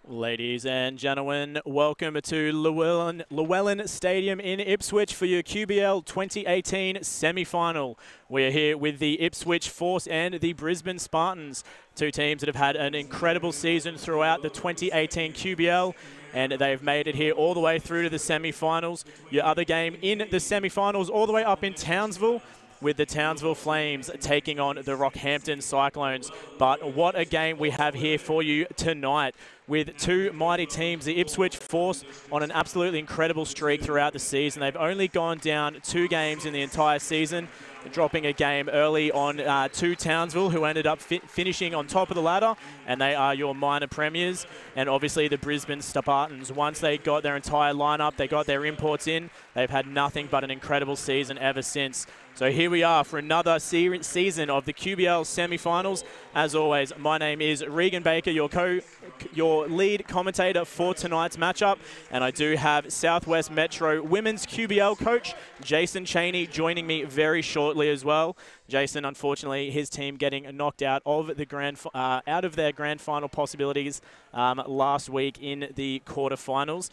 Ladies and gentlemen, welcome to Llewellyn Stadium in Ipswich for your QBL 2018 semi-final. We're here with the Ipswich Force and the Brisbane Spartans, two teams that have had an incredible season throughout the 2018 QBL, and they've made it here all the way through to the semi-finals. Your other game in the semi-finals all the way up in Townsville, with the Townsville Flames taking on the Rockhampton Cyclones. But what a game we have here for you tonight, with two mighty teams. The Ipswich Force on an absolutely incredible streak throughout the season. They've only gone down 2 games in the entire season, dropping a game early on to Townsville, who ended up finishing on top of the ladder, and they are your minor premiers. And obviously the Brisbane Spartans, once they got their entire lineup, they got their imports in, they've had nothing but an incredible season ever since. So here we are for another season of the QBL semi-finals. As always, my name is Regan Baker, your lead commentator for tonight's matchup, and I do have Southwest Metro Women's QBL coach Jason Cheney joining me very shortly as well. Jason, unfortunately, his team getting knocked out of their grand final possibilities last week in the quarterfinals,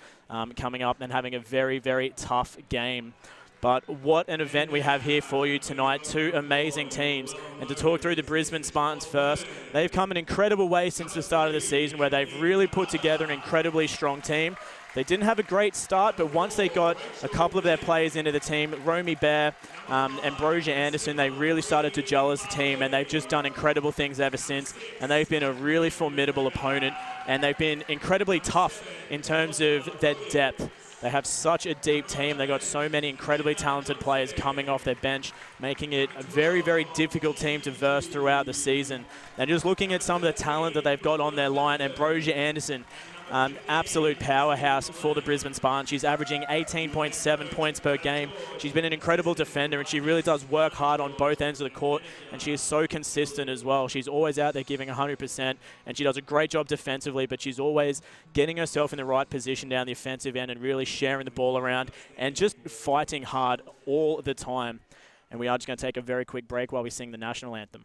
coming up and having a very, very tough game. But what an event we have here for you tonight. Two amazing teams. And to talk through the Brisbane Spartans first, they've come an incredible way since the start of the season, where they've really put together an incredibly strong team. They didn't have a great start, but once they got a couple of their players into the team, Romy Bear and Brosia Anderson, they really started to gel as a team, and they've just done incredible things ever since. And they've been a really formidable opponent, and they've been incredibly tough in terms of their depth. They have such a deep team. They've got so many incredibly talented players coming off their bench, making it a very, very difficult team to verse throughout the season. And just looking at some of the talent that they've got on their line, and Brosia Anderson, absolute powerhouse for the Brisbane Spartans. She's averaging 18.7 points per game. She's been an incredible defender, and she really does work hard on both ends of the court, and she is so consistent as well. She's always out there giving 100%, and she does a great job defensively, but she's always getting herself in the right position down the offensive end and really sharing the ball around and just fighting hard all the time. And we are just going to take a very quick break while we sing the national anthem.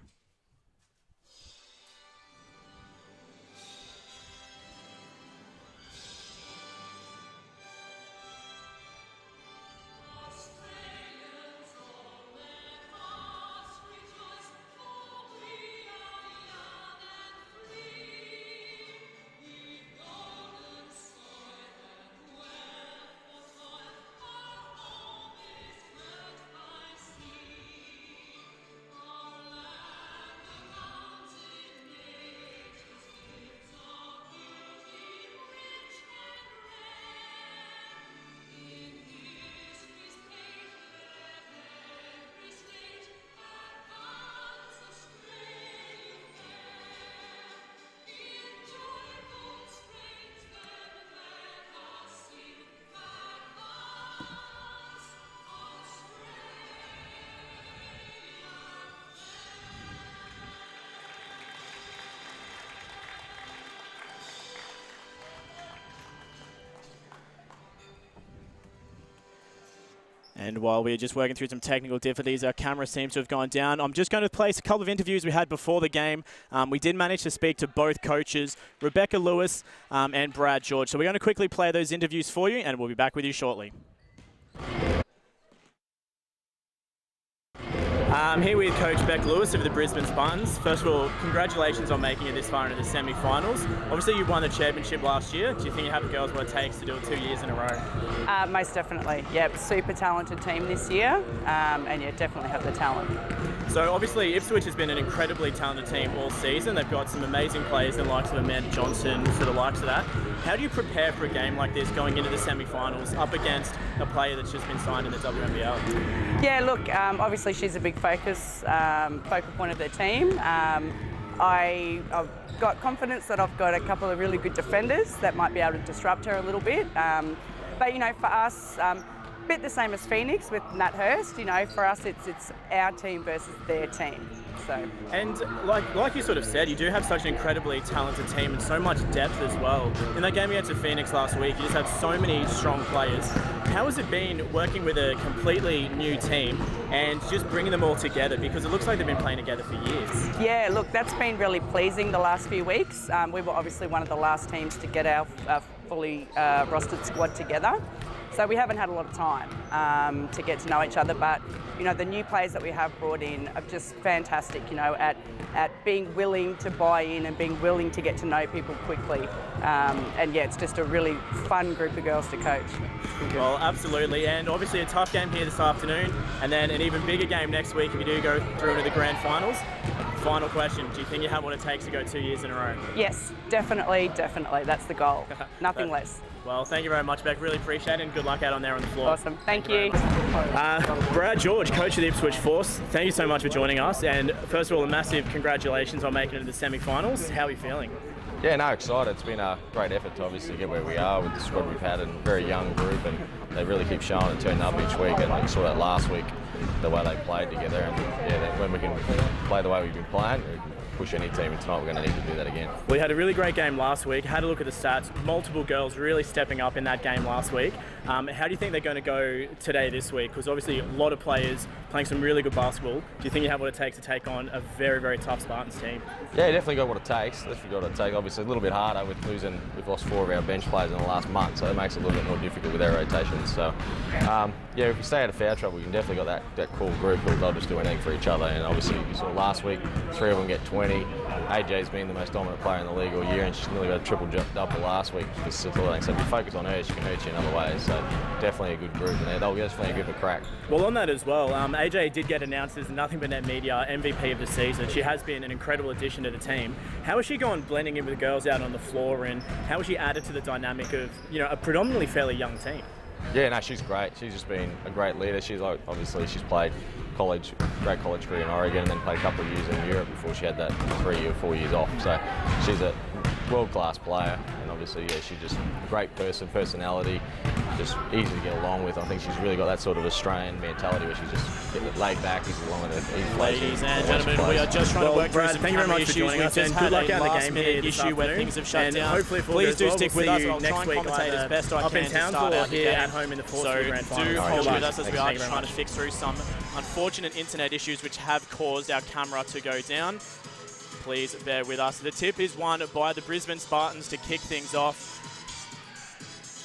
And while we're just working through some technical difficulties, our camera seems to have gone down. I'm just going to place a couple of interviews we had before the game. We did manage to speak to both coaches, Rebecca Lewis and Brad George. So we're going to quickly play those interviews for you, and we'll be back with you shortly. I'm here with Coach Beck Lewis of the Brisbane Spartans. First of all, congratulations on making it this far into the semi-finals. Obviously, you won the championship last year. Do you think you have the girls what it takes to do it 2 years in a row? Most definitely. Yep, super talented team this year, and yeah, definitely have the talent. So obviously, Ipswich has been an incredibly talented team all season. They've got some amazing players, the likes of Amanda Johnson, for the likes of that. How do you prepare for a game like this going into the semi-finals up against a player that's just been signed in the WNBL? Yeah, look, obviously she's a big focal point of the team. I've got confidence that I've got a couple of really good defenders that might be able to disrupt her a little bit. But you know, for us, bit the same as Phoenix with Nat Hurst. You know, for us, it's our team versus their team. So. And like you sort of said, you do have such an incredibly talented team and so much depth as well. In that game against the Phoenix last week, you just have so many strong players. How has it been working with a completely new team and just bringing them all together? Because it looks like they've been playing together for years. Yeah, look, that's been really pleasing the last few weeks. We were obviously one of the last teams to get our fully rostered squad together. So we haven't had a lot of time to get to know each other, but you know, the new players that we have brought in are just fantastic, you know, at being willing to buy in and being willing to get to know people quickly. And yeah, it's just a really fun group of girls to coach. Well, absolutely, and obviously a tough game here this afternoon, and then an even bigger game next week if you do go through into the grand finals. Final question, do you think you have what it takes to go 2 years in a row? Yes, definitely, definitely. That's the goal. Nothing less. Well, thank you very much, Beck. Really appreciate it, and good luck out on there on the floor. Awesome. Thank you. Brad George, coach of the Ipswich Force, thank you so much for joining us. And first of all, a massive congratulations on making it to the semi-finals. How are you feeling? Yeah, no, excited. It's been a great effort to obviously get where we are with the squad we've had, and a very young group, and they really keep showing and turning up each week. And we saw that last week, the way they played together, and yeah, when we can play the way we've been playing, we can push any team, and tonight we're going to need to do that again. We had a really great game last week. Had a look at the stats. Multiple girls really stepping up in that game last week. How do you think they're going to go today, this week? Because obviously a lot of players playing some really good basketball. Do you think you have what it takes to take on a very, very tough Spartans team? Yeah, definitely got what it takes. Definitely got what it takes. Obviously a little bit harder with losing. We've lost 4 of our bench players in the last month, so it makes it a little bit more difficult with our rotations. So yeah, if we stay out of foul trouble, we can definitely got that core group who they'll just do anything for each other. And obviously you saw last week 3 of them get 20. AJ's been the most dominant player in the league all year, and she's nearly got a triple-double last week. So if you focus on her, she can hurt you in other ways. So definitely a good group, and they'll definitely give it a crack. Well, on that as well, AJ did get announced as Nothing But Net Media MVP of the season. She has been an incredible addition to the team. How has she gone blending in with the girls out on the floor, and how has she added to the dynamic of, you know, a predominantly fairly young team? Yeah, no, she's great. She's just been a great leader. She's obviously she's played great college career in Oregon, and then played a couple of years in Europe before she had that 3 or 4 years off. So she's a world-class player, and obviously, yeah, she's just a great personality, just easy to get along with. I think she's really got that sort of Australian mentality where she's just laid back, easy along with it. Ladies and gentlemen, we are just trying to work through some camera issues. We've just had a last-minute issue where things have shut down. Please do stick with us. I'll try and commentate as best I can to start out the game. At home in the so do hold with us as we are trying to fix through some unfortunate internet issues which have caused our camera to go down. Please bear with us. The tip is won by the Brisbane Spartans to kick things off.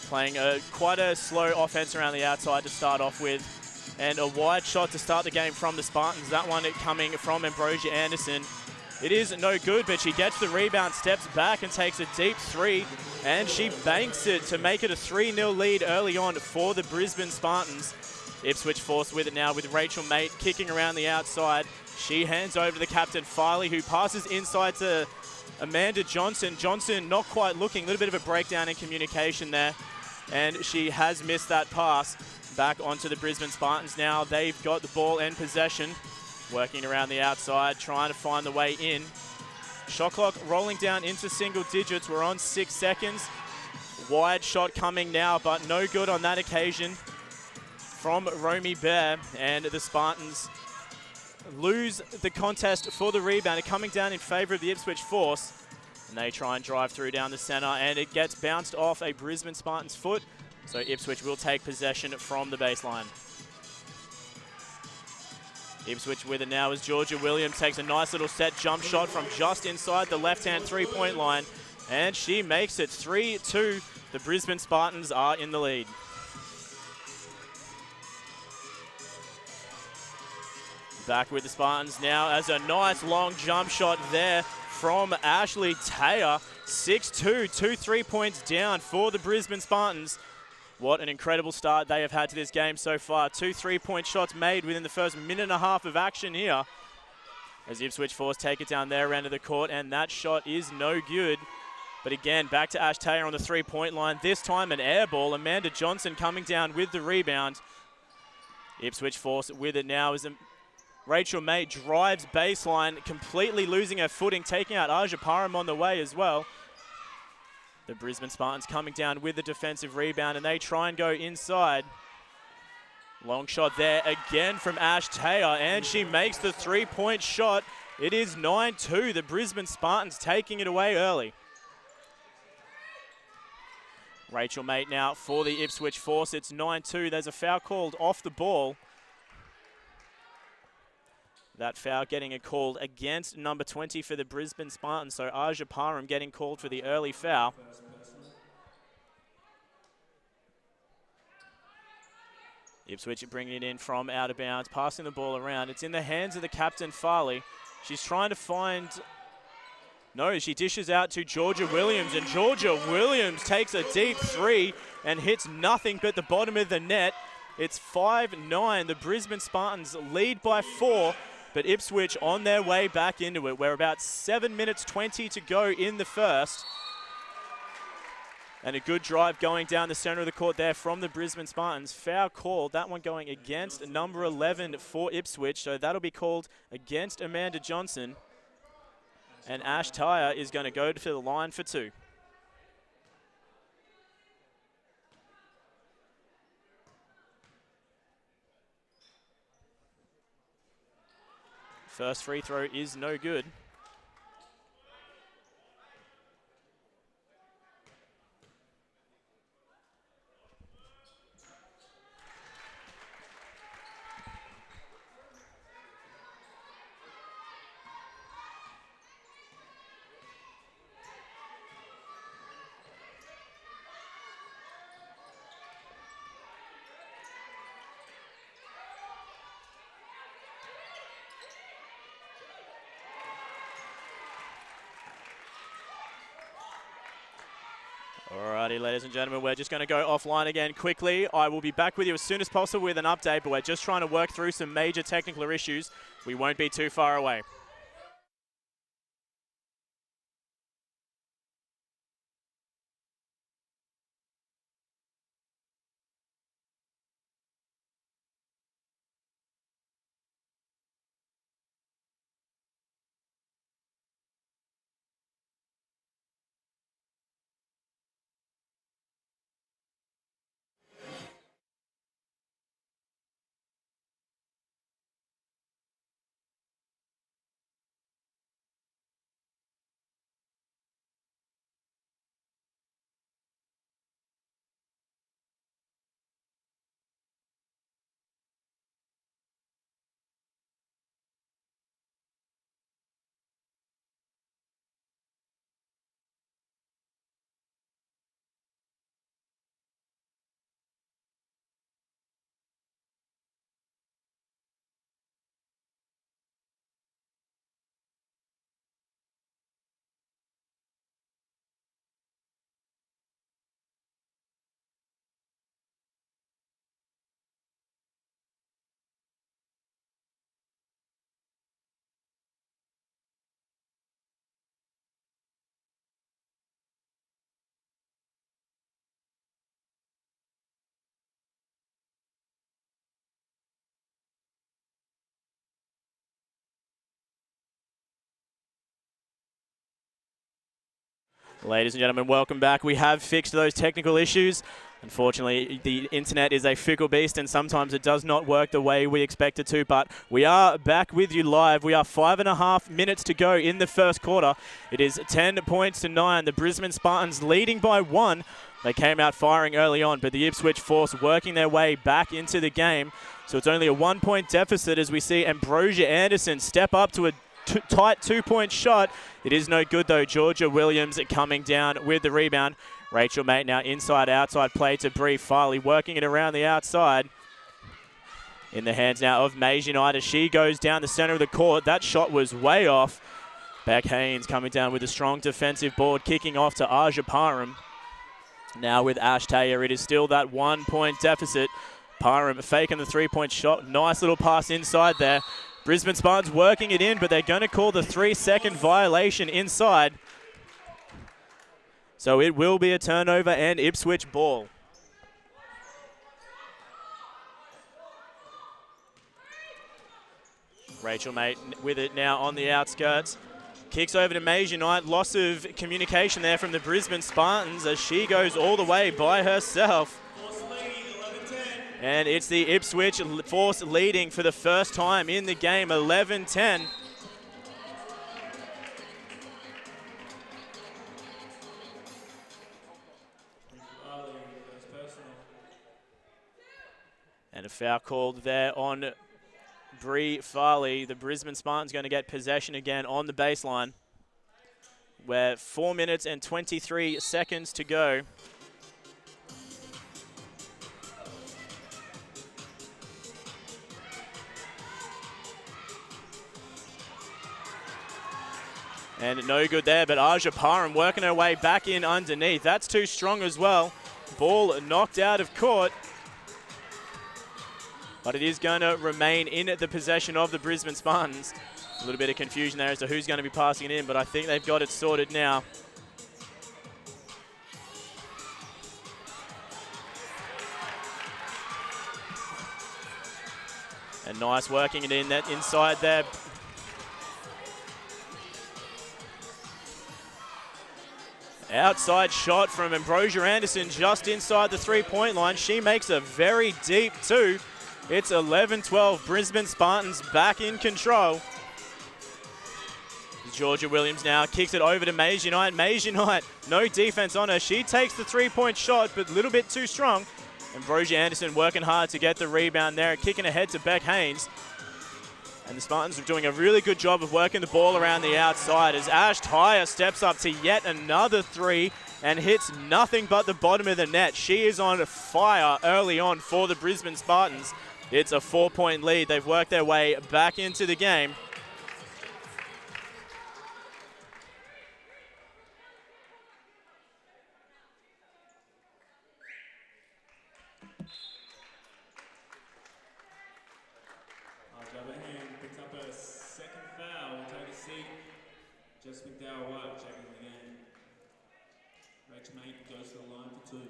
Playing quite a slow offense around the outside to start off with. And a wide shot to start the game from the Spartans. That one coming from Ambrosia Anderson. It is no good, but she gets the rebound, steps back and takes a deep 3. And she banks it to make it a 3-0 lead early on for the Brisbane Spartans. Ipswich Force with it now with Rachel Mate kicking around the outside. She hands over to the captain, Filey, who passes inside to Amanda Johnson. Johnson not quite looking, a little bit of a breakdown in communication there. And she has missed that pass. Back onto the Brisbane Spartans now. They've got the ball and possession. Working around the outside, trying to find the way in. Shot clock rolling down into single digits. We're on 6 seconds. Wide shot coming now, but no good on that occasion from Romy Bear, and the Spartans lose the contest for the rebound. Coming down in favour of the Ipswich Force, and they try and drive through down the centre, and it gets bounced off a Brisbane Spartans foot, so Ipswich will take possession from the baseline. Ipswich with it now as Georgia Williams takes a nice little set jump shot from just inside the left-hand three-point line, and she makes it 3-2. The Brisbane Spartans are in the lead. Back with the Spartans now as a nice long jump shot there from Ashley Taylor. 6-2, 2 3-points down for the Brisbane Spartans. What an incredible start they have had to this game so far. 2 3-point shots made within the first minute and a half of action here. As Ipswich Force take it down their end of the court, and that shot is no good. But again, back to Ash Taylor on the 3-point line. This time an air ball. Amanda Johnson coming down with the rebound. Ipswich Force with it now as Rachel May drives baseline, completely losing her footing, taking out Aja Parham on the way as well. The Brisbane Spartans coming down with the defensive rebound, and they try and go inside. Long shot there again from Ash Taylor, and she makes the three-point shot. It is 9-2, the Brisbane Spartans taking it away early. Rachel Mate now for the Ipswich Force. It's 9-2. There's a foul called off the ball. That foul getting a call against number 20 for the Brisbane Spartans. So Aja Parham getting called for the early foul. Ipswich bringing it in from out of bounds, passing the ball around. It's in the hands of the captain, Farley. She's trying to find... No, she dishes out to Georgia Williams, and Georgia Williams takes a deep three and hits nothing but the bottom of the net. It's 5-9. The Brisbane Spartans lead by 4, but Ipswich on their way back into it. We're about 7 minutes 20 to go in the first. And a good drive going down the center of the court there from the Brisbane Spartans. Foul called, that one going against number 11 for Ipswich, so that'll be called against Amanda Johnson. And Ash Tyre is going to go to the line for 2. First free throw is no good. Alrighty, ladies and gentlemen, we're just going to go offline again quickly. I will be back with you as soon as possible with an update, but we're just trying to work through some major technical issues. We won't be too far away. Ladies and gentlemen, welcome back. We have fixed those technical issues. Unfortunately, the internet is a fickle beast and sometimes it does not work the way we expect it to, but we are back with you live. We are 5.5 minutes to go in the first quarter. It is 10 points to 9. The Brisbane Spartans leading by 1. They came out firing early on, but the Ipswich Force working their way back into the game. So it's only a 1-point deficit as we see Ambrosia Anderson step up to a tight 2-point shot. It is no good though. Georgia Williams coming down with the rebound. Rachel Mate now inside-outside play to Bree Farley, working it around the outside. In the hands now of Maize United. She goes down the center of the court. That shot was way off. Beck Haynes coming down with a strong defensive board, kicking off to Aja Parham. Now with Ash Taylor, it is still that 1-point deficit. Parham faking the 3-point shot. Nice little pass inside there. Brisbane Spartans working it in, but they're going to call the 3-second violation inside. So it will be a turnover and Ipswich ball. Rachel Mate with it now on the outskirts. Kicks over to Mays Unite. Loss of communication there from the Brisbane Spartans as she goes all the way by herself. And it's the Ipswich Force leading for the first time in the game, 11-10. And a foul called there on Bree Farley. The Brisbane Spartans going to get possession again on the baseline. We're 4 minutes and 23 seconds to go. And no good there, but Aja Parham working her way back in underneath. That's too strong as well. Ball knocked out of court. But it is going to remain in the possession of the Brisbane Spartans. A little bit of confusion there as to who's going to be passing it in, but I think they've got it sorted now. And nice working it in that inside there. Outside shot from Ambrosia Anderson just inside the three-point line. She makes a very deep two. It's 11-12. Brisbane Spartans back in control. Georgia Williams now kicks it over to Mays Unite. Mays Unite, no defense on her. She takes the three-point shot, but a little bit too strong. Ambrosia Anderson working hard to get the rebound there, kicking ahead to Beck Haynes. And the Spartans are doing a really good job of working the ball around the outside as Ash Tyre steps up to yet another three and hits nothing but the bottom of the net. She is on fire early on for the Brisbane Spartans. It's a 4-point lead. They've worked their way back into the game. Just with our work, checking the game. Rach Mate goes to the line for two.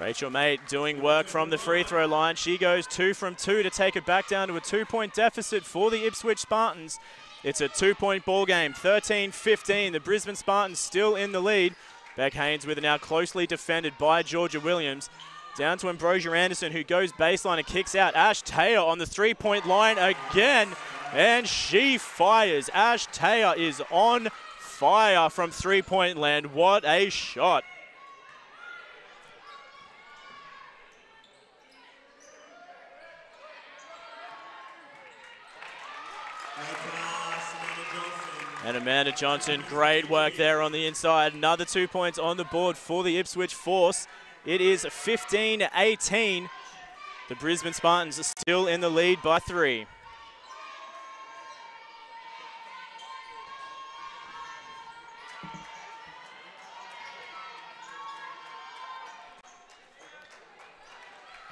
Rachel Mate doing work from the free throw line. She goes 2 from 2 to take it back down to a 2-point deficit for the Ipswich Spartans. It's a 2-point ball game, 13-15. The Brisbane Spartans still in the lead. Beck Haynes with it now closely defended by Georgia Williams. Down to Ambrosia Anderson, who goes baseline and kicks out. Ash Taylor on the three-point line again, and she fires. Ash Taylor is on fire from three-point land. What a shot. And Amanda Johnson, great work there on the inside. Another 2 points on the board for the Ipswich Force. It is 15-18. The Brisbane Spartans are still in the lead by 3.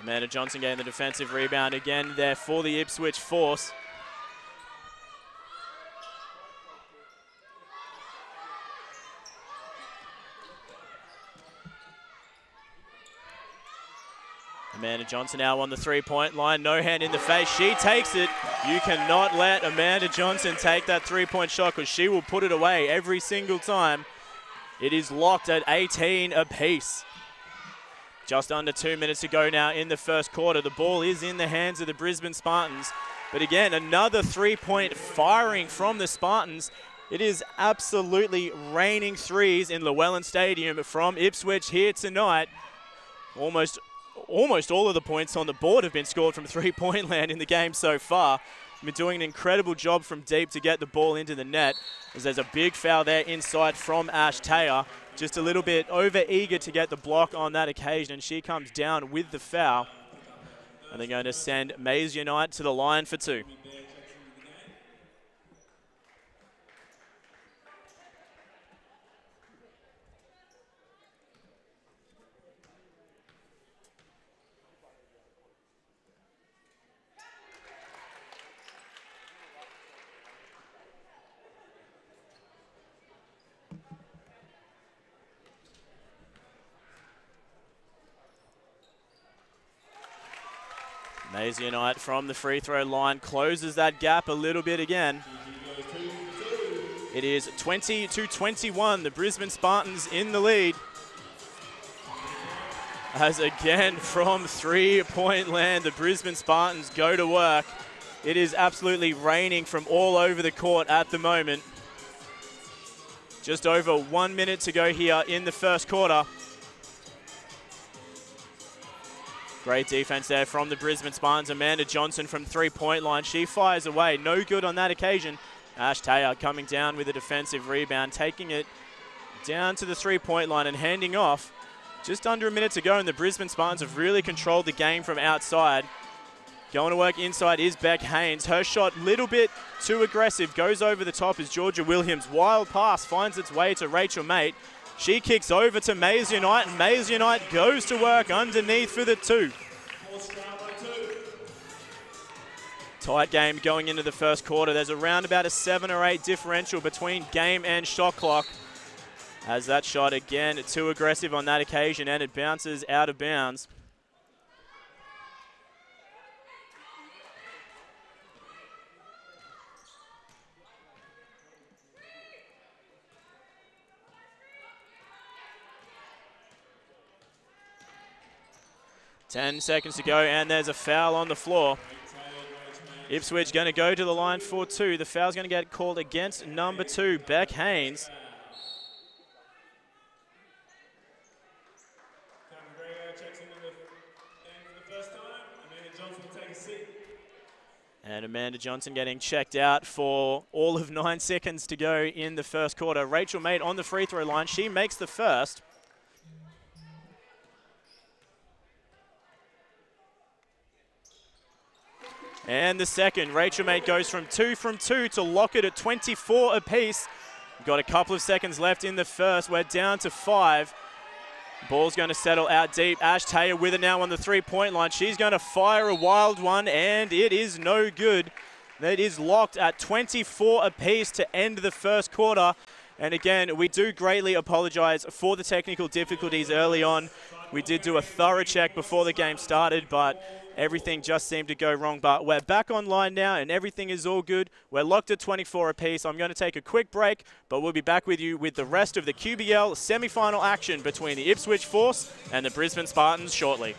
Amanda Johnson getting the defensive rebound again there for the Ipswich Force. Amanda Johnson now on the three-point line. No hand in the face. She takes it. You cannot let Amanda Johnson take that three-point shot because she will put it away every single time. It is locked at 18 apiece. Just under 2 minutes to go now in the first quarter. The ball is in the hands of the Brisbane Spartans. But again, another three-point firing from the Spartans. It is absolutely raining threes in Llewellyn Stadium from Ipswich here tonight. Almost all of the points on the board have been scored from three-point land in the game so far. Been doing an incredible job from deep to get the ball into the net, as there's a big foul there inside from Ash Taylor. Just a little bit over-eager to get the block on that occasion, and she comes down with the foul. And they're going to send Mays Unite to the line for 2. Maisie Knight from the free throw line closes that gap a little bit again. It is 20-21, the Brisbane Spartans in the lead. As again from 3-point land, the Brisbane Spartans go to work. It is absolutely raining from all over the court at the moment. Just over 1 minute to go here in the first quarter. Great defense there from the Brisbane Spartans. Amanda Johnson from 3-point line. She fires away. No good on that occasion. Ash Taylor coming down with a defensive rebound, taking it down to the 3-point line and handing off. Just under a minute to go, and the Brisbane Spartans have really controlled the game from outside. Going to work inside is Beck Haynes. Her shot a little bit too aggressive. Goes over the top as Georgia Williams. Wild pass finds its way to Rachel Mate. She kicks over to Maisie Knight, and Maisie Knight goes to work underneath for the 2. Tight game going into the first quarter. There's around about a 7 or 8 differential between game and shot clock. As that shot again too aggressive on that occasion, and it bounces out of bounds. Ten seconds to go, and there's a foul on the floor. Ipswich going to go to the line for 2. The foul's going to get called against number 2, Beck Haynes. And Amanda Johnson getting checked out for all of 9 seconds to go in the first quarter. Rachel Mate on the free throw line. She makes the first. And the second. Rachel Mate goes from 2 to lock it at 24 apiece. Got a couple of seconds left in the first. We're down to 5. Ball's going to settle out deep. Ash Taylor with it now on the 3-point line. She's going to fire a wild one, and it is no good. That is locked at 24 apiece to end the first quarter. And again, we do greatly apologize for the technical difficulties early on. We did do a thorough check before the game started, but everything just seemed to go wrong. But we're back online now, and everything is all good. We're locked at 24 apiece. I'm going to take a quick break, but we'll be back with you with the rest of the QBL semi-final action between the Ipswich Force and the Brisbane Spartans shortly.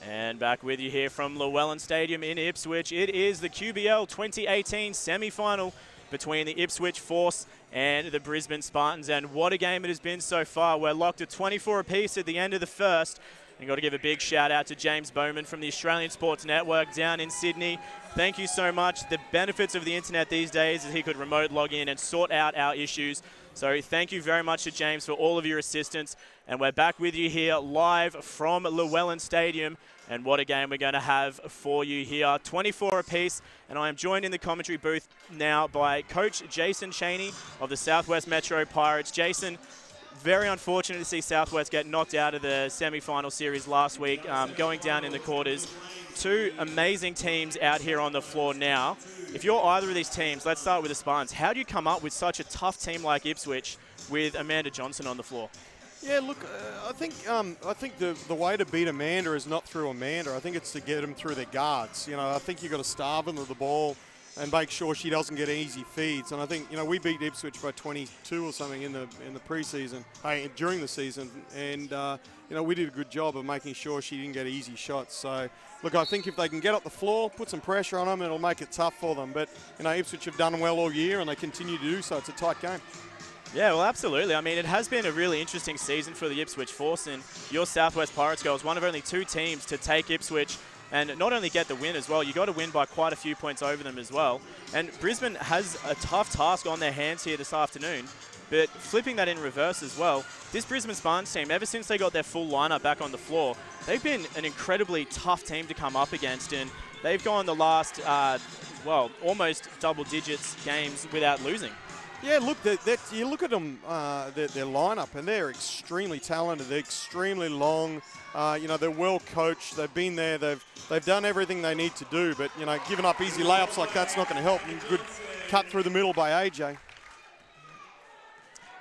And back with you here from Llewellyn Stadium in Ipswich. It is the QBL 2018 semi-final between the Ipswich Force and the Brisbane Spartans. And what a game it has been so far. We're locked at 24 apiece at the end of the first. And got to give a big shout out to James Bowman from the Australian Sports Network down in Sydney. Thank you so much. The benefits of the internet these days is he could remote log in and sort out our issues. So thank you very much to James for all of your assistance. And we're back with you here live from Llewellyn Stadium. And what a game we're going to have for you here. 24 apiece. And I am joined in the commentary booth now by Coach Jason Chaney of the Southwest Metro Pirates. Jason, very unfortunate to see Southwest get knocked out of the semi-final series last week, going down in the quarters. Two amazing teams out here on the floor now. If you're either of these teams, let's start with the Spartans. How do you come up with such a tough team like Ipswich with Amanda Johnson on the floor? Yeah, look, I think the way to beat Amanda is not through Amanda. I think it's to get them through their guards. You know, I think you've got to starve them of the ball and make sure she doesn't get easy feeds. And I think, you know, we beat Ipswich by 22 or something in the preseason, during the season, and you know, we did a good job of making sure she didn't get easy shots. So, look, I think if they can get up the floor, put some pressure on them, it'll make it tough for them. But, you know, Ipswich have done well all year, and they continue to do so. It's a tight game. Yeah, well, absolutely. I mean, it has been a really interesting season for the Ipswich Force, and your Southwest Pirates girls, one of only 2 teams to take Ipswich and not only get the win as well, you got to win by quite a few points over them as well. And Brisbane has a tough task on their hands here this afternoon, but flipping that in reverse as well, this Brisbane Spartans team, ever since they got their full lineup back on the floor, they've been an incredibly tough team to come up against, and they've gone the last, well, almost double digits games without losing. Yeah, look, you look at them, their lineup, and they're extremely talented. They're extremely long. You know, they're well coached. They've been there. They've done everything they need to do. But, you know, giving up easy layups like that's not going to help. Good cut through the middle by AJ.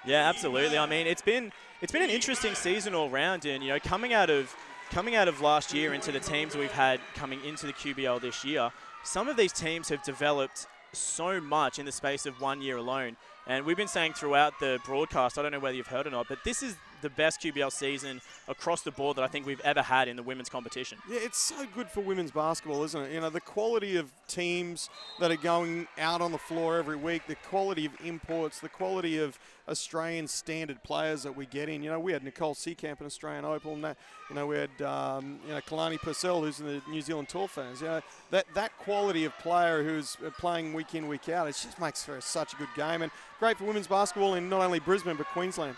Yeah, absolutely. I mean, it's been an interesting season all round, and you know, coming out of last year into the teams we've had coming into the QBL this year, some of these teams have developed so much in the space of 1 year alone. And we've been saying throughout the broadcast, I don't know whether you've heard or not, but this is the best QBL season across the board that I think we've ever had in the women's competition. Yeah, it's so good for women's basketball, isn't it? You know, the quality of teams that are going out on the floor every week, the quality of imports, the quality of Australian standard players that we get in. You know, we had Nicole Seekamp in Australian Open. You know, we had you know, Kalani Purcell, who's in the New Zealand Tour fans. You know, that quality of player who's playing week in, week out, it just makes for such a good game, and great for women's basketball in not only Brisbane but Queensland.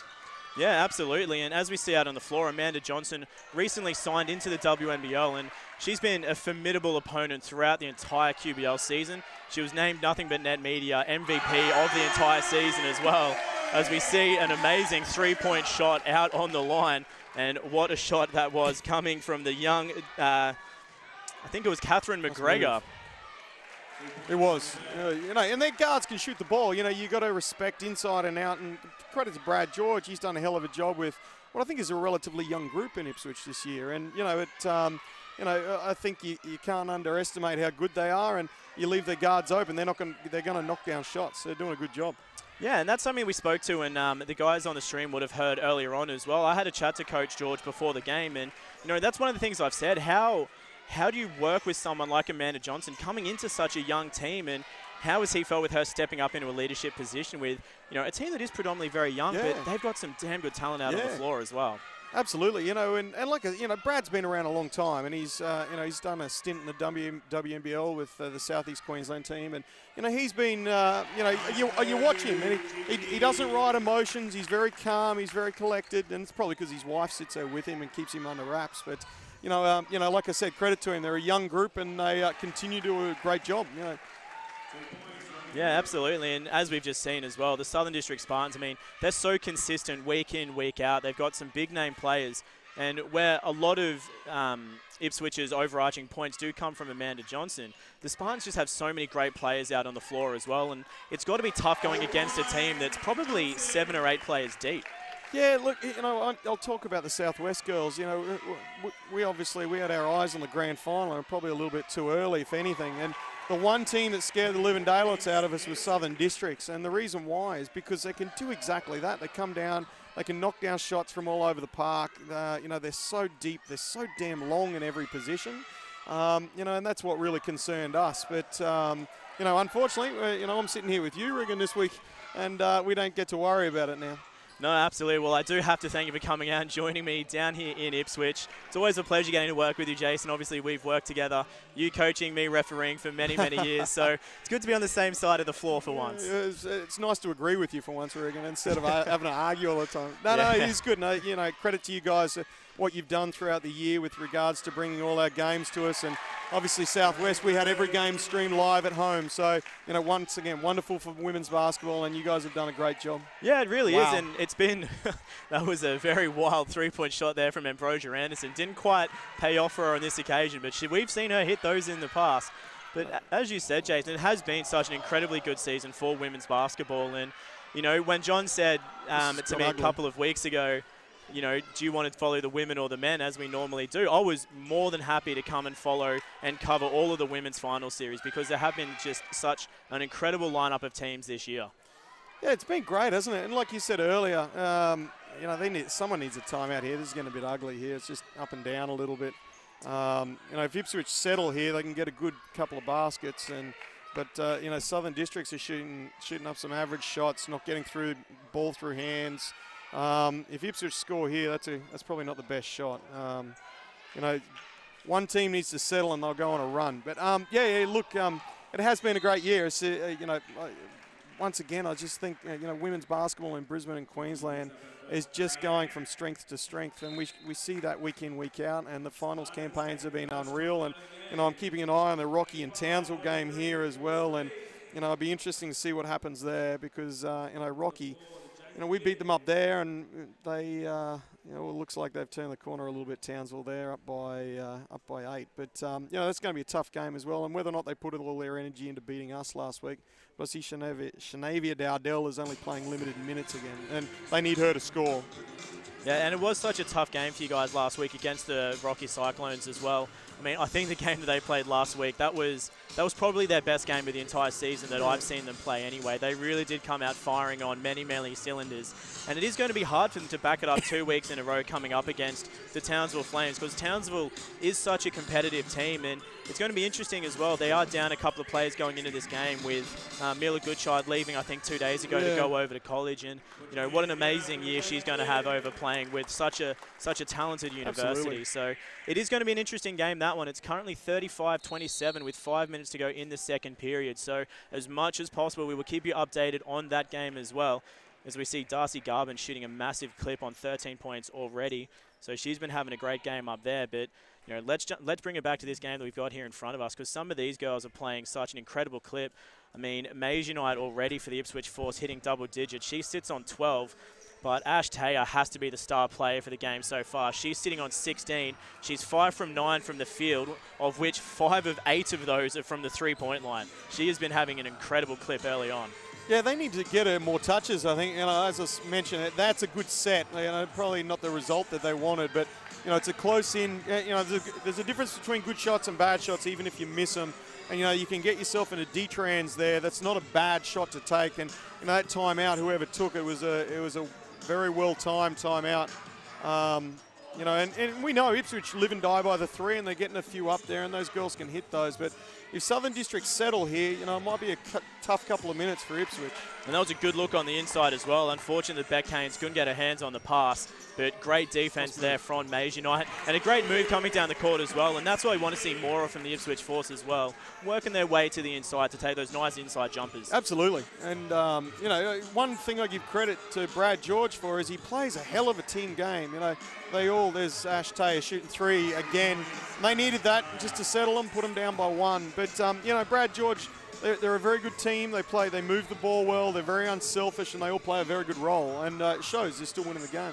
Yeah, absolutely. And as we see out on the floor, Amanda Johnson recently signed into the WNBL, and she's been a formidable opponent throughout the entire QBL season. She was named Nothing But Net Media MVP of the entire season as well, as we see an amazing three-point shot out on the line. And what a shot that was, coming from the young, I think it was Catherine McGregor. It was, you know, and their guards can shoot the ball. You know, you got to respect inside and out. And credit to Brad George, he's done a hell of a job with what I think is a relatively young group in Ipswich this year. And you know, you know, I think you can't underestimate how good they are. And you leave their guards open, they're going to knock down shots. They're doing a good job. Yeah, and that's something we spoke to, and the guys on the stream would have heard earlier on as well. I had a chat to Coach George before the game, and you know, that's one of the things I've said. How do you work with someone like Amanda Johnson coming into such a young team, and how has he felt with her stepping up into a leadership position with, you know, a team that is predominantly very young, but they've got some damn good talent out on the floor as well. Absolutely, you know, and like, you know, Brad's been around a long time, and he's, you know, he's done a stint in the WNBL with the South East Queensland team, and you know, he's been, you know, you watch him, and he doesn't ride emotions. He's very calm, he's very collected, and it's probably because his wife sits there with him and keeps him under wraps. But you know, like I said, credit to him. They're a young group, and they continue to do a great job. You know. Yeah, absolutely. And as we've just seen as well, the Southern District Spartans, I mean, they're so consistent week in, week out. They've got some big-name players. And where a lot of Ipswich's overarching points do come from Amanda Johnson, the Spartans just have so many great players out on the floor as well. And it's got to be tough going against a team that's probably 7 or 8 players deep. Yeah, look, you know, I'll talk about the Southwest girls. You know, we obviously had our eyes on the grand final, and probably a little bit too early, if anything. And the one team that scared the living daylights out of us was Southern Districts, and the reason why is because they can do exactly that. They come down, they can knock down shots from all over the park. You know, they're so deep, they're so damn long in every position. You know, and that's what really concerned us. But you know, unfortunately, you know, I'm sitting here with you, Regan, this week, and we don't get to worry about it now. No, absolutely. Well, I do have to thank you for coming out and joining me down here in Ipswich. It's always a pleasure getting to work with you, Jason. Obviously, we've worked together, you coaching, me refereeing for many, many years. So it's good to be on the same side of the floor for once. It's nice to agree with you for once, Regan, instead of having to argue all the time. No, it is good. No, you know, credit to you guys, what you've done throughout the year with regards to bringing all our games to us. And obviously, Southwest, we had every game streamed live at home. So, you know, once again, wonderful for women's basketball, and you guys have done a great job. Yeah, it really is. And it's been, that was a very wild three-point shot there from Ambrosia Anderson. Didn't quite pay off for her on this occasion, but we've seen her hit those in the past. But as you said, Jason, it has been such an incredibly good season for women's basketball. And You know, when John said to me ugly. a couple of weeks ago, you know, do you want to follow the women or the men as we normally do? I was more than happy to come and follow and cover all of the women's final series because there have been just such an incredible lineup of teams this year. Yeah, it's been great, hasn't it? And like you said earlier, you know, someone needs a timeout here. This is getting a bit ugly here. It's just up and down a little bit. You know, if Ipswich settle here, they can get a good couple of baskets. But you know, Southern Districts are shooting up some average shots, not getting through ball through hands. If Ipswich score here, that's probably not the best shot. You know, one team needs to settle and they'll go on a run. But yeah, look, it has been a great year. It's, you know, once again, I just think you know, women's basketball in Brisbane and Queensland is just going from strength to strength, and we see that week in, week out. And the finals campaigns have been unreal. And you know, I'm keeping an eye on the Rocky and Townsville game here as well. And you know, it'll be interesting to see what happens there because you know, Rocky, you know, we beat them up there, and they, you know, it looks like they've turned the corner a little bit. Townsville there, up by 8. But you know, that's going to be a tough game as well. And whether or not they put all their energy into beating us last week, but I see Shanavia Dowdell is only playing limited minutes again, and they need her to score. Yeah, and it was such a tough game for you guys last week against the Rocky Cyclones as well. I mean, I think the game that they played last week, that was probably their best game of the entire season that I've seen them play anyway. They really did come out firing on many cylinders. And it is going to be hard for them to back it up 2 weeks in a row coming up against the Townsville Flames because Townsville is such a competitive team, and it's going to be interesting as well. They are down a couple of players going into this game with Mila Goodchild leaving, I think, 2 days ago to go over to college. And, you know, what an amazing year she's going to have over playing with such a talented university. Absolutely. So it is going to be an interesting game, that one. It's currently 35-27 with 5 minutes to go in the second period. So as much as possible, we will keep you updated on that game as well. As we see Darcy Garvin shooting a massive clip on 13 points already. So she's been having a great game up there. But you know, let's bring it back to this game that we've got here in front of us because some of these girls are playing such an incredible clip. I mean, Maisie Knight already for the Ipswich Force hitting double digits. She sits on 12. But Ash Taylor has to be the star player for the game so far. She's sitting on 16. She's 5 from 9 from the field, of which 5 of 8 of those are from the three-point line. She has been having an incredible clip early on. Yeah, they need to get her more touches, I think. You know, as I mentioned, that's a good set. You know, probably not the result that they wanted, but you know, it's a close in. You know, there's a difference between good shots and bad shots, even if you miss them. And you know, you can get yourself in a D-trans there. That's not a bad shot to take. And you know, that timeout, whoever took it was a very well-timed timeout. You know, and we know Ipswich live and die by the 3, and they're getting a few up there, and those girls can hit those. But if Southern Districts settle here, you know, it might be a tough couple of minutes for Ipswich. And that was a good look on the inside as well. Unfortunately, the Beck Canes couldn't get her hands on the pass, but great defense there from Maisie Knight. And a great move coming down the court as well. And that's what we want to see more of from the Ipswich Force as well. Working their way to the inside to take those nice inside jumpers. Absolutely. And, you know, one thing I give credit to Brad George for is he plays a hell of a team game. You know, there's Ash Taylor shooting 3 again. They needed that just to settle them, put them down by 1. But, you know, Brad George, they're a very good team. They move the ball well. They're very unselfish, and they all play a very good role. And it shows they're still winning the game.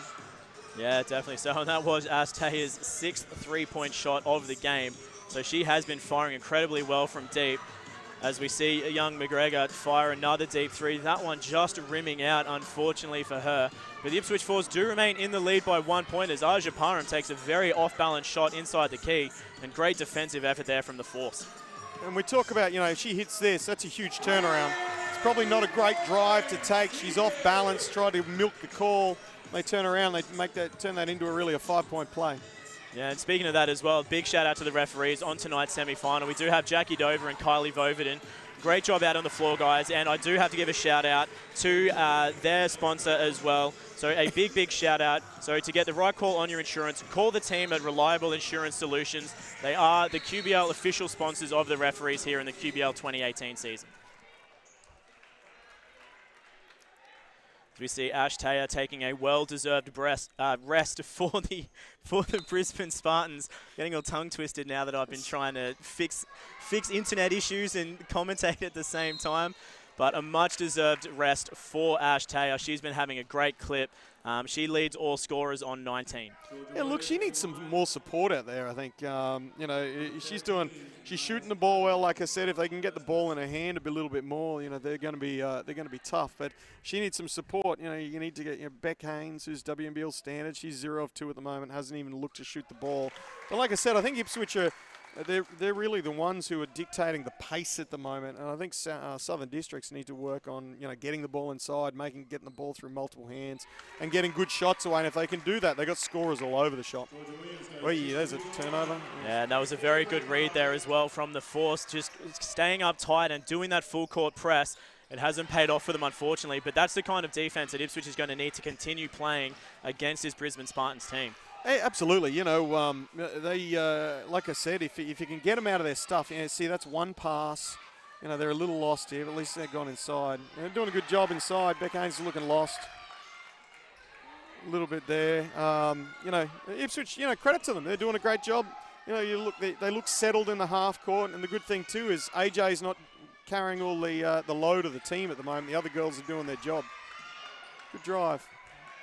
Yeah, definitely so. And that was Ash Taylor's 6th three-point shot of the game. So she has been firing incredibly well from deep. As we see a young McGregor fire another deep 3. That one just rimming out, unfortunately for her. But the Ipswich Force do remain in the lead by 1 point as Aja Parham takes a very off-balance shot inside the key. And great defensive effort there from the Force. And we talk about, you know, if she hits this, that's a huge turnaround. It's probably not a great drive to take. She's off balance, try to milk the call. They turn around, they turn that into a 5-point play. Yeah, and speaking of that as well, big shout out to the referees on tonight's semi-final. We do have Jackie Dover and Kylie Voverden. Great job out on the floor, guys. And I do have to give a shout out to their sponsor as well. So a big shout out. So to get the right call on your insurance, call the team at Reliable Insurance Solutions. They are the QBL official sponsors of the referees here in the QBL 2018 season. We see Ash Taylor taking a well-deserved rest for the Brisbane Spartans. Getting all tongue-twisted now that I've been trying to fix internet issues and commentate at the same time. But a much-deserved rest for Ash Taylor. She's been having a great clip. She leads all scorers on 19. Yeah, look, she needs some more support out there, I think. You know, she's shooting the ball well. Like I said, if they can get the ball in her hand a little bit more, you know, they're going to be tough. But she needs some support. You know, you need to get Beck Haynes, who's WNBL standard. She's 0 of 2 at the moment, hasn't even looked to shoot the ball. But like I said, I think Ipswich are. They're really the ones who are dictating the pace at the moment, and I think Southern Districts need to work on getting the ball inside, getting the ball through multiple hands, and getting good shots away. And if they can do that, they've got scorers all over the shop. Oh yeah, there's a turnover. Yeah, and that was a very good read there as well from the Force, just staying up tight and doing that full court press. It hasn't paid off for them, unfortunately, but that's the kind of defense that Ipswich is going to need to continue playing against this Brisbane Spartans team. Hey, absolutely. You know, like I said, if you can get them out of their stuff, see, that's one pass. You know, they're a little lost here, but at least they've gone inside. They're doing a good job inside. Beck Haynes is looking lost a little bit there. You know, Ipswich, credit to them. They're doing a great job. You know, they look settled in the half court, and the good thing too is AJ's not carrying all the load of the team at the moment. The other girls are doing their job. Good drive.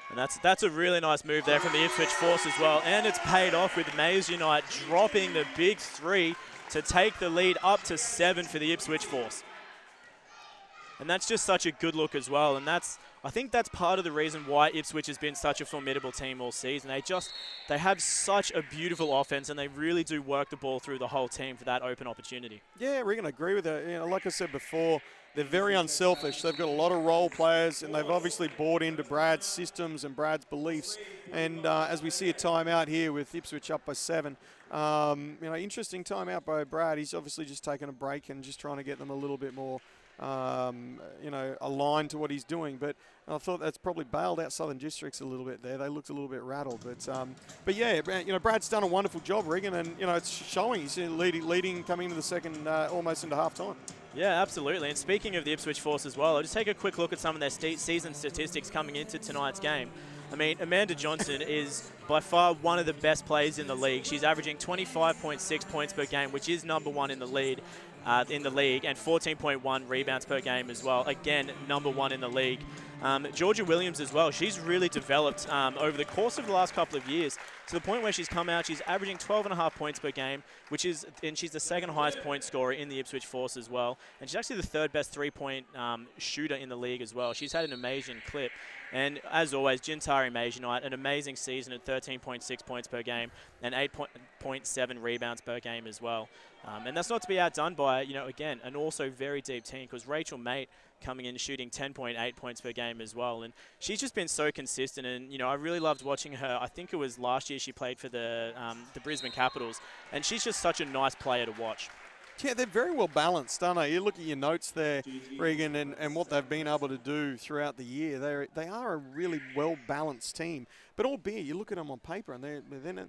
And that's a really nice move there from the Ipswich Force as well. And it's paid off with Mays Unite dropping the big 3 to take the lead up to 7 for the Ipswich Force. And that's just such a good look as well. And I think that's part of the reason why Ipswich has been such a formidable team all season. They have such a beautiful offense, and they really do work the ball through the whole team for that open opportunity. Yeah, we're going to agree with that. You know, like I said before, they're very unselfish. They've got a lot of role players, and they've obviously bought into Brad's systems and Brad's beliefs. And as we see a timeout here with Ipswich up by 7, interesting timeout by Brad. He's obviously just taking a break and just trying to get them a little bit more, aligned to what he's doing. But I thought that's probably bailed out Southern Districts a little bit there. They looked a little bit rattled. But yeah, Brad's done a wonderful job, Regan, and it's showing. He's leading coming into the second, almost into half time. Yeah, absolutely. And speaking of the Ipswich Force as well, I'll just take a quick look at some of their season statistics coming into tonight's game. I mean, Amanda Johnson is by far one of the best players in the league. She's averaging 25.6 points per game, which is #1 in the lead. In the league, and 14.1 rebounds per game as well. Again, #1 in the league. Georgia Williams as well. She's really developed over the course of the last couple of years to the point where she's come out. She's averaging 12.5 points per game, and she's the second highest point scorer in the Ipswich Force as well. And she's actually the third best 3-point shooter in the league as well. She's had an amazing clip. And as always, Jintari Majanite, an amazing season at 13.6 points per game and 8.7 rebounds per game as well. And that's not to be outdone by, again, an also very deep team, because Rachel Mate coming in shooting 10.8 points per game as well. And she's just been so consistent. And, I really loved watching her. I think it was last year she played for the Brisbane Capitals. And she's just such a nice player to watch. Yeah, they're very well balanced, aren't they? You look at your notes there, Regan, and what they've been able to do throughout the year. They are a really well-balanced team. But albeit, you look at them on paper, and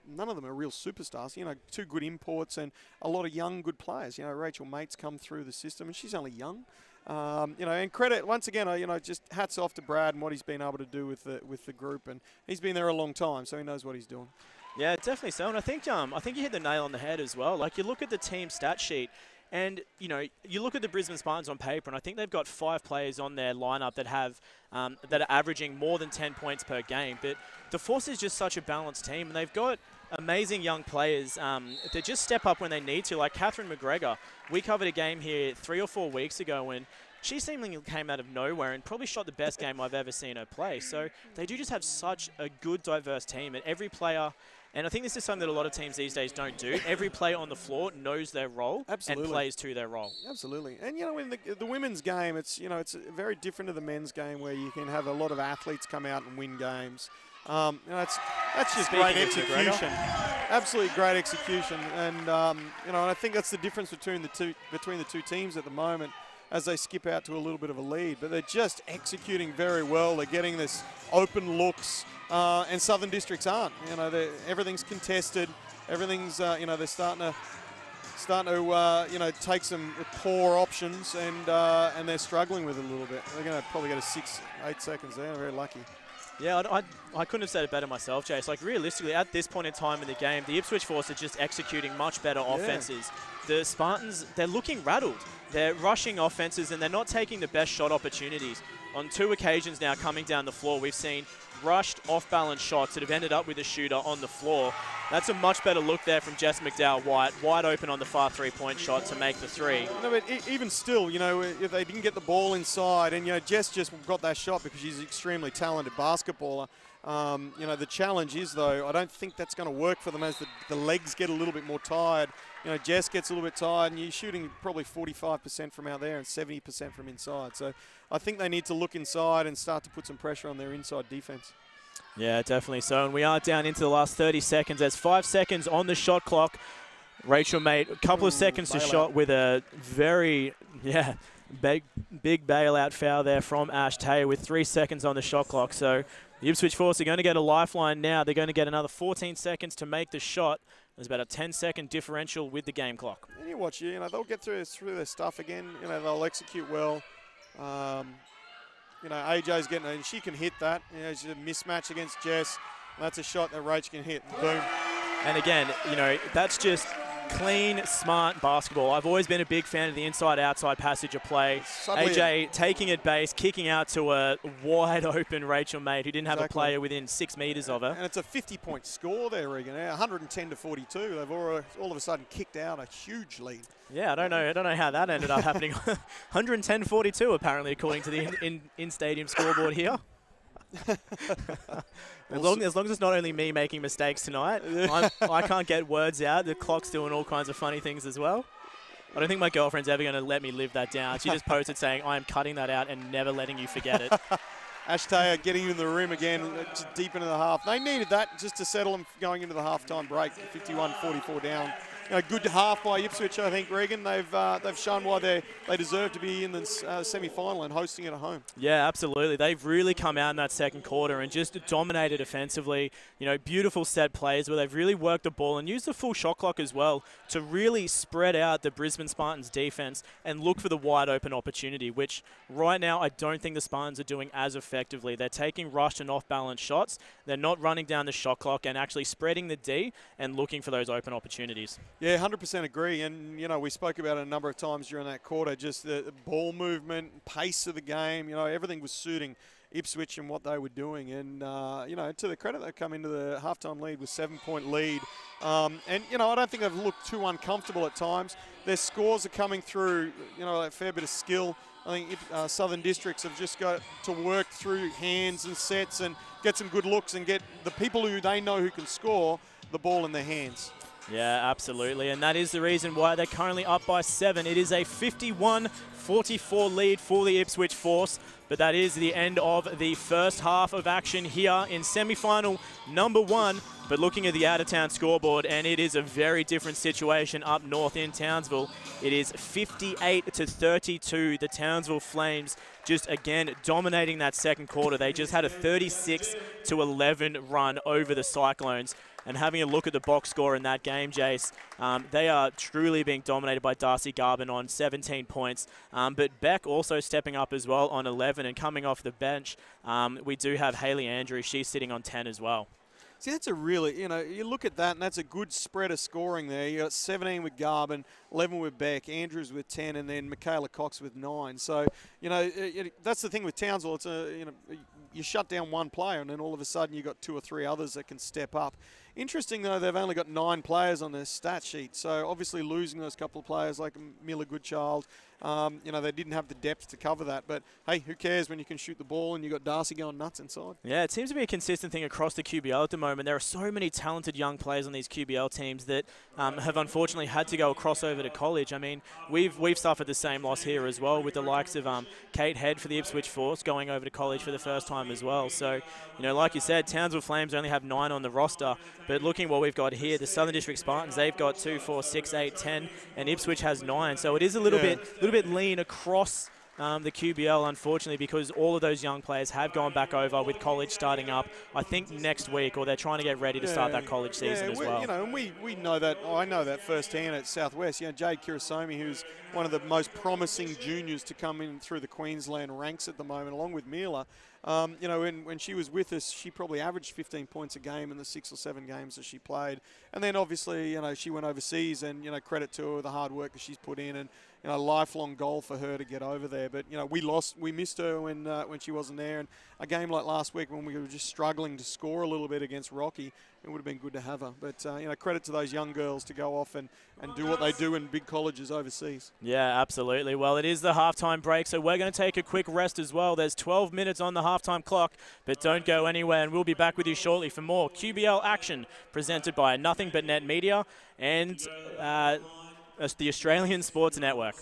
none of them are real superstars. 2 good imports and a lot of young, good players. Rachel Mate's come through the system, and she's only young. And credit, once again, just hats off to Brad and what he's been able to do with the group. And he's been there a long time, so he knows what he's doing. Yeah, definitely so. And I think you hit the nail on the head as well. Like, you look at the team stat sheet, and you look at the Brisbane Spartans on paper, and I think they've got 5 players on their lineup that are averaging more than 10 points per game. But the Force is just such a balanced team, and they've got amazing young players that just step up when they need to. Like Catherine McGregor, we covered a game here 3 or 4 weeks ago, and she seemingly came out of nowhere and probably shot the best game I've ever seen her play. So they do just have such a good, diverse team, and every player. And I think this is something that a lot of teams these days don't do. Every player on the floor knows their role and plays to their role. Absolutely. And, in the women's game, it's very different to the men's game, where you can have a lot of athletes come out and win games. That's just great execution. Absolutely great execution. And, and I think that's the difference between the two teams at the moment, as they skip out to a little bit of a lead. But they're just executing very well. They're getting this open looks. And Southern Districts aren't. Everything's contested. Everything's, they're starting to take some poor options, and they're struggling with it a little bit. They're going to probably get a 6-8 seconds there. Very lucky. Yeah, I couldn't have said it better myself, Chase. Like, realistically, at this point in time in the game, the Ipswich Force are just executing much better offenses. The Spartans, they're looking rattled. They're rushing offenses, and they're not taking the best shot opportunities. On 2 occasions now coming down the floor, we've seen rushed off-balance shots that have ended up with a shooter on the floor. That's a much better look there from Jess McDowell-White, wide open on the far three-point shot to make the three. No, but even still, you know, if they didn't get the ball inside, and, you know, Jess just got that shot because she's an extremely talented basketballer. You know, the challenge is, though, I don't think that's going to work for them as the legs get a little bit more tired. You know, Jess gets a little bit tired, and you're shooting probably 45% from out there and 70% from inside. So I think they need to look inside and start to put some pressure on their inside defense. Yeah, definitely so. And we are down into the last 30 seconds. There's 5 seconds on the shot clock. Rachel made a couple of seconds to shot with a very, big bailout foul there from Ash Taylor with 3 seconds on the shot clock. So the Ipswich Force are going to get a lifeline now. They're going to get another 14 seconds to make the shot. There's about a 10-second differential with the game clock. And you watch, you know, they'll get through their stuff again. You know, they'll execute well. You know, AJ's getting, and she can hit that. You know, she's a mismatch against Jess. That's a shot that Rach can hit. Boom. And again, you know, that's just clean, smart basketball. I've always been a big fan of the inside-outside passage of play. Suddenly AJ taking it base, kicking out to a wide-open Rachel Maid who didn't have a player within 6 meters of her. And it's a 50-point score there, Regan. 110-42. They've all of a sudden kicked out a huge lead. Yeah, I don't know how that ended up happening. 110-42 apparently, according to the in-stadium scoreboard here. As long as it's not only me making mistakes tonight, I can't get words out. The clock's doing all kinds of funny things as well. I don't think my girlfriend's ever going to let me live that down. She just posted saying, I am cutting that out and never letting you forget it. Ash Taylor getting in the rim again, just deep into the half. They needed that just to settle them going into the halftime break. 51-44 down. You know, good half by Ipswich, I think, Regan. They've shown why they deserve to be in the semi-final and hosting it at home. Yeah, absolutely. They've really come out in that second quarter and just dominated offensively. You know, beautiful set plays where they've really worked the ball and used the full shot clock as well to really spread out the Brisbane Spartans defense and look for the wide open opportunity, which right now I don't think the Spartans are doing as effectively. They're taking rushed and off-balance shots. They're not running down the shot clock and actually spreading the D and looking for those open opportunities. Yeah, 100% agree. And, you know, we spoke about it a number of times during that quarter, just the ball movement, pace of the game, you know, everything was suiting Ipswich and what they were doing. And, you know, to the credit, they come into the halftime lead with 7-point lead. And, you know, I don't think they've looked too uncomfortable at times. Their scores are coming through, you know, a fair bit of skill. I think Southern Districts have just got to work through hands and sets and get some good looks and get the people who they know who can score the ball in their hands. Yeah, absolutely. And that is the reason why they're currently up by 7. It is a 51-44 lead for the Ipswich Force. But that is the end of the first half of action here in semi-final number 1. But looking at the out-of-town scoreboard, and it is a very different situation up north in Townsville. It is 58-32. The Townsville Flames just, again, dominating that second quarter. They just had a 36-11 run over the Cyclones. And having a look at the box score in that game, Jace, they are truly being dominated by Darcy Garvin on 17 points. But Beck also stepping up as well on 11, and coming off the bench, we do have Hayley Andrews. She's sitting on 10 as well. See, that's a really, you know, you look at that, and that's a good spread of scoring there. You got 17 with Garvin, 11 with Beck, Andrews with 10, and then Michaela Cox with 9. So, you know, that's the thing with Townsville. It's you know, you shut down one player, and then all of a sudden you got 2 or 3 others that can step up. Interesting, though, they've only got 9 players on their stat sheet. So obviously losing those couple of players like Mila Goodchild, you know, they didn't have the depth to cover that. But, hey, who cares when you can shoot the ball and you've got Darcy going nuts inside? Yeah, it seems to be a consistent thing across the QBL at the moment. There are so many talented young players on these QBL teams that have unfortunately had to go across over to college. I mean, we've suffered the same loss here as well with the likes of Kate Head for the Ipswich Force going over to college for the first time as well. So, you know, like you said, Townsville Flames only have 9 on the roster. But looking at what we've got here, the Southern District Spartans, they've got 2, 4, 6, 8, 10, and Ipswich has 9. So it is a little bit lean across the QBL, unfortunately, because all of those young players have gone back over with college starting up, I think, next week, or they're trying to get ready to start that college season as well. You know, and we know that, I know that firsthand at Southwest. You know, Jade Kirasomi, who's one of the most promising juniors to come in through the Queensland ranks at the moment, along with Mila. You know, when she was with us, she probably averaged 15 points a game in the 6 or 7 games that she played. And then obviously, you know, she went overseas, and, you know, credit to her, the hard work that she's put in, and, you know, lifelong goal for her to get over there. But, you know, we missed her when she wasn't there. And a game like last week when we were just struggling to score a little bit against Rocky, it would have been good to have her. But, you know, credit to those young girls to go off and do what they do in big colleges overseas. Yeah, absolutely. Well, it is the halftime break, so we're going to take a quick rest as well. There's 12 minutes on the halftime clock, but don't go anywhere, and we'll be back with you shortly for more QBL action presented by Nothing But Net Media and the Australian Sports Network.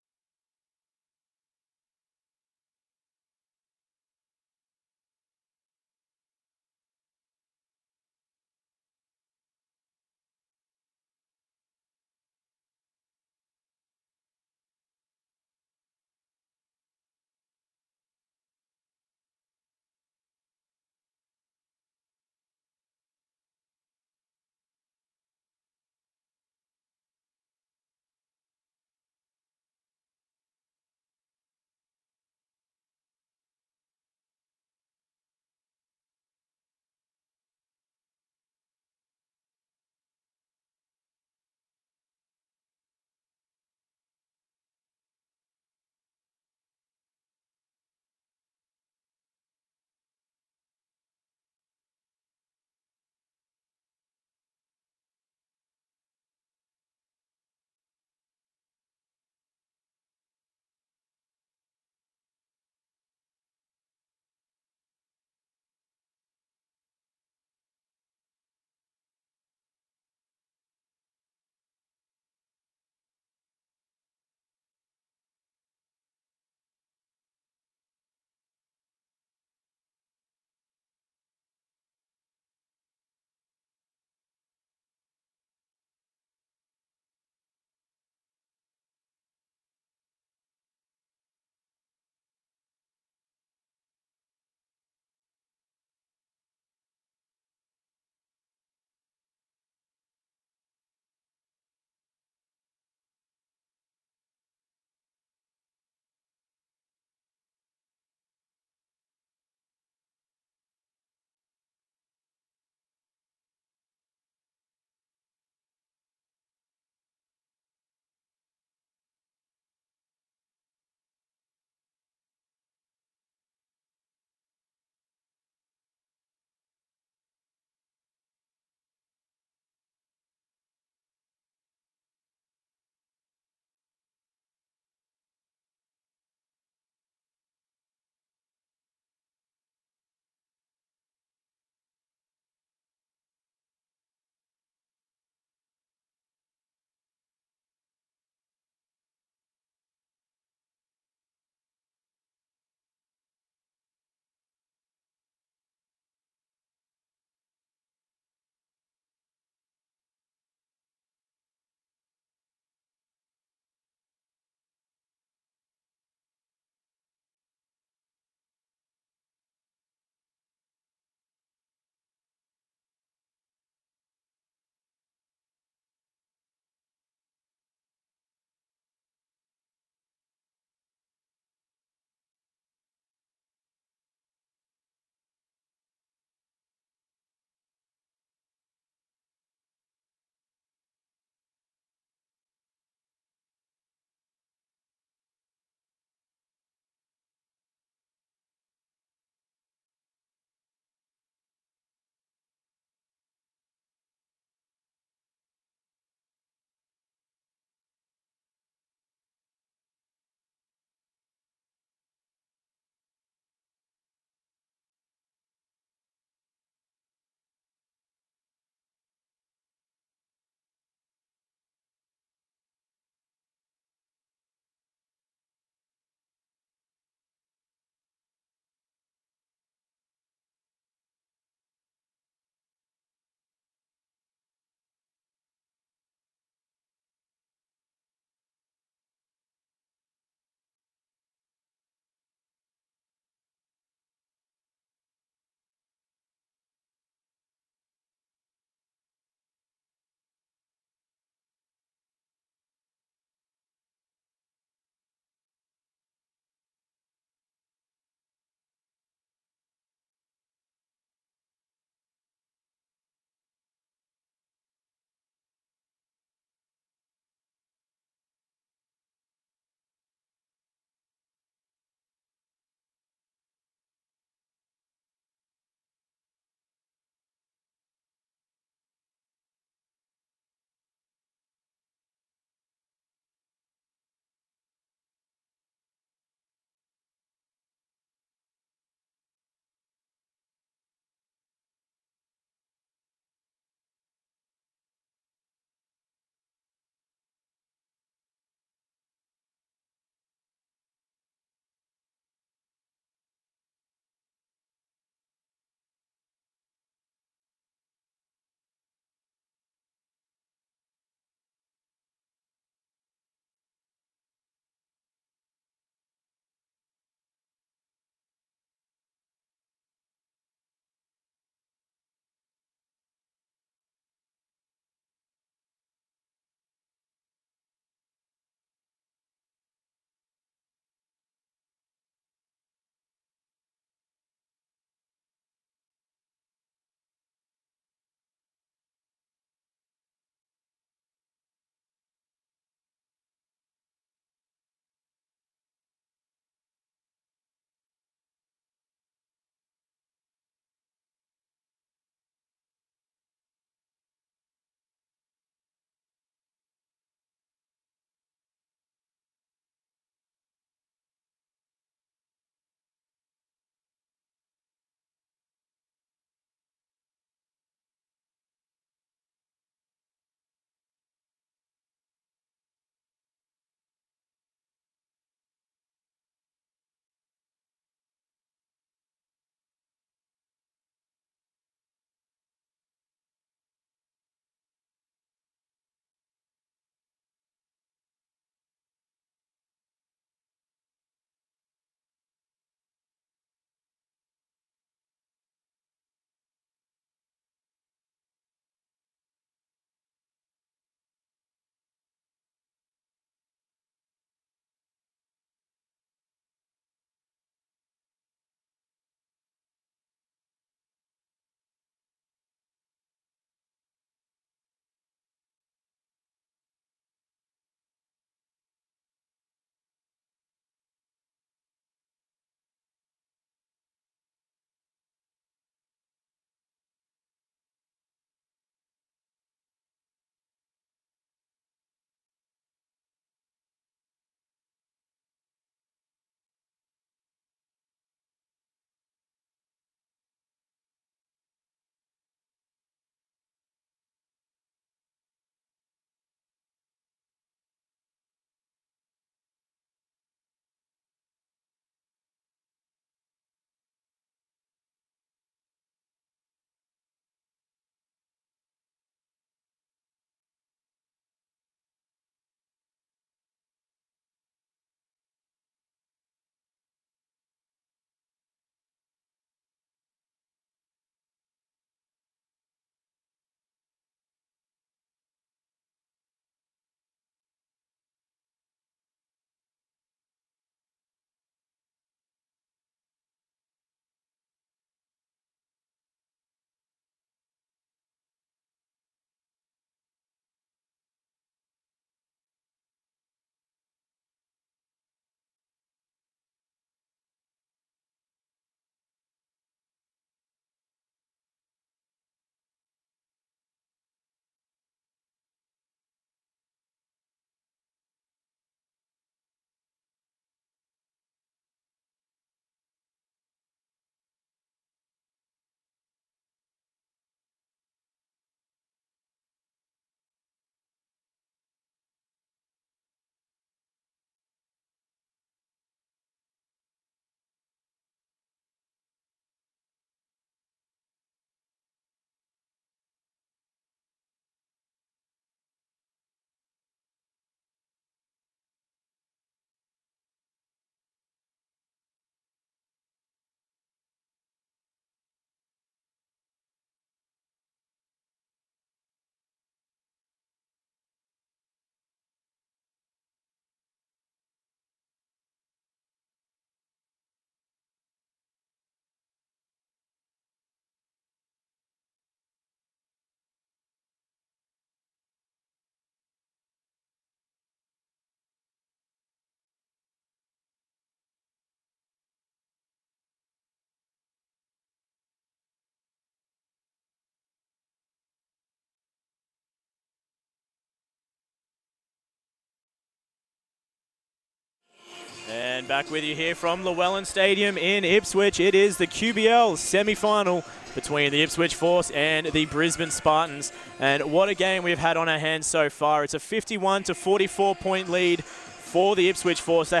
And back with you here from Llewellyn Stadium in Ipswich. It is the QBL semi-final between the Ipswich Force and the Brisbane Spartans. And what a game we've had on our hands so far. It's a 51 to 44 point lead for the Ipswich Force. They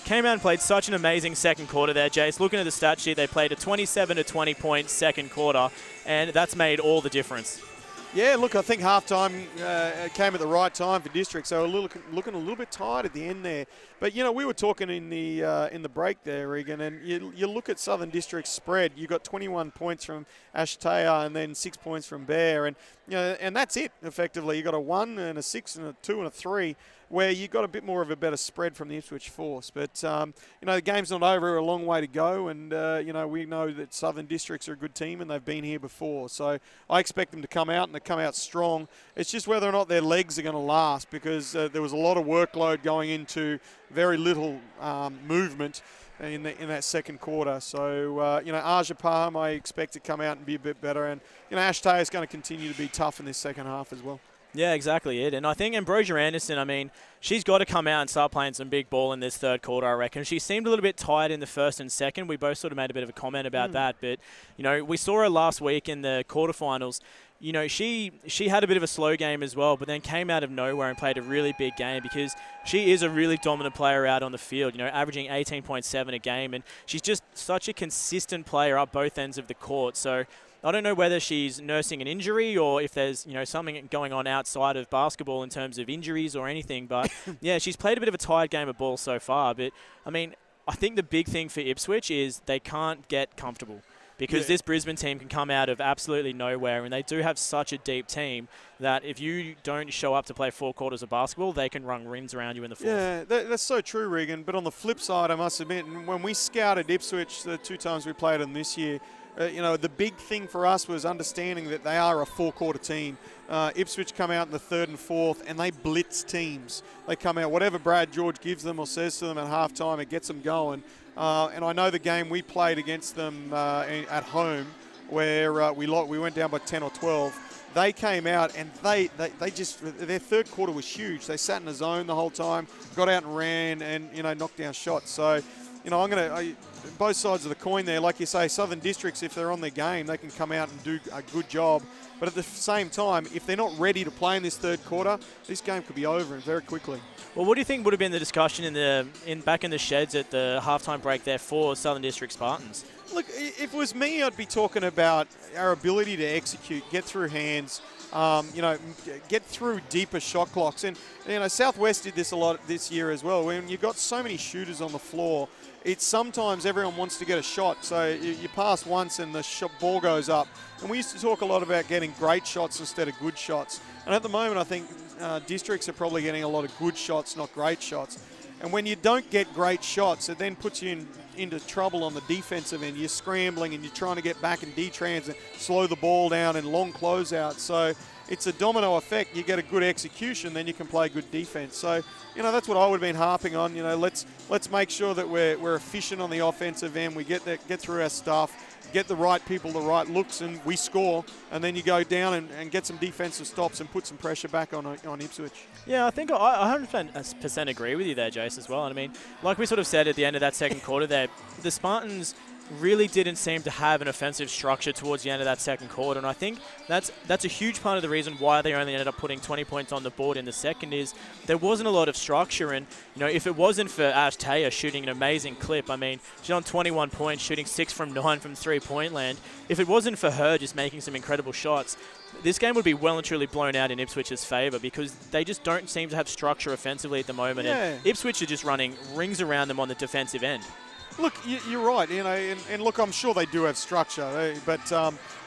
came out and played such an amazing second quarter there, Jace. Looking at the stat sheet, they played a 27 to 20 point second quarter, and that's made all the difference. Yeah, look, I think halftime came at the right time for District, so looking a little bit tired at the end there. But you know, we were talking in the break there, Regan, and you look at Southern District's spread. You got 21 points from Ashtea and then 6 points from Bear, and and that's it effectively. You got a 1 and a 6 and a 2 and a 3. Where you got a bit more of a better spread from the Ipswich Force. But, the game's not over, a long way to go. And, we know that Southern Districts are a good team and they've been here before. So I expect them to come out and to come out strong. It's just whether or not their legs are going to last because there was a lot of workload going into very little movement in that second quarter. So, Aja Palm, I expect to come out and be a bit better. And, Ashtea is going to continue to be tough in this second half as well. Yeah, exactly it. And I think Ambrosia Anderson, I mean, she's got to come out and start playing some big ball in this third quarter, I reckon. She seemed a little bit tired in the first and second. We both sort of made a bit of a comment about that. But, we saw her last week in the quarterfinals. She had a bit of a slow game as well, but then came out of nowhere and played a really big game because she is a really dominant player out on the field, averaging 18.7 a game. And she's just such a consistent player up both ends of the court. So I don't know whether she's nursing an injury or if there's, something going on outside of basketball in terms of injuries or anything. But, yeah, she's played a bit of a tired game of ball so far. But, I mean, I think the big thing for Ipswich is they can't get comfortable because this Brisbane team can come out of absolutely nowhere, and they do have such a deep team that if you don't show up to play 4 quarters of basketball, they can run rings around you in the fourth. Yeah, that's so true, Regan. But on the flip side, I must admit, when we scouted Ipswich the 2 times we played them this year, the big thing for us was understanding that they are a 4-quarter team. Ipswich come out in the third and fourth, and they blitz teams. They come out, whatever Brad George gives them or says to them at halftime, it gets them going. And I know the game we played against them at home, where we went down by 10 or 12. They came out and they just, their third quarter was huge. They sat in the zone the whole time, got out and ran, and knocked down shots. So, I'm going to both sides of the coin there. Like you say, Southern Districts, if they're on their game, they can come out and do a good job. But at the same time, if they're not ready to play in this third quarter, this game could be over and very quickly. Well, what do you think would have been the discussion back in the sheds at the halftime break there for Southern District Spartans? Look, if it was me, I'd be talking about our ability to execute, get through hands, get through deeper shot clocks. And, Southwest did this a lot this year as well. When you've got so many shooters on the floor, it's sometimes everyone wants to get a shot. So you pass once and the ball goes up. And we used to talk a lot about getting great shots instead of good shots. And at the moment, I think districts are probably getting a lot of good shots, not great shots. And when you don't get great shots, it then puts you into trouble on the defensive end. You're scrambling and you're trying to get back and D-trans and slow the ball down and long closeouts. So it's a domino effect. You get a good execution, then you can play good defense. So, that's what I would have been harping on. Let's make sure that we're efficient on the offensive end. We get through our stuff, get the right people, the right looks, and we score. And then you go down and get some defensive stops and put some pressure back on Ipswich. Yeah, I think I 100% agree with you there, Jace, as well. And I mean, like we sort of said at the end of that second quarter there, the Spartans really didn't seem to have an offensive structure towards the end of that second quarter. And I think that's a huge part of the reason why they only ended up putting 20 points on the board in the second is there wasn't a lot of structure. And, if it wasn't for Ashtea shooting an amazing clip, I mean, she's on 21 points, shooting 6 from 9 from three-point land. If it wasn't for her just making some incredible shots, this game would be well and truly blown out in Ipswich's favour because they just don't seem to have structure offensively at the moment. Yeah. And Ipswich are just running rings around them on the defensive end. Look, you're right, and look, I'm sure they do have structure, but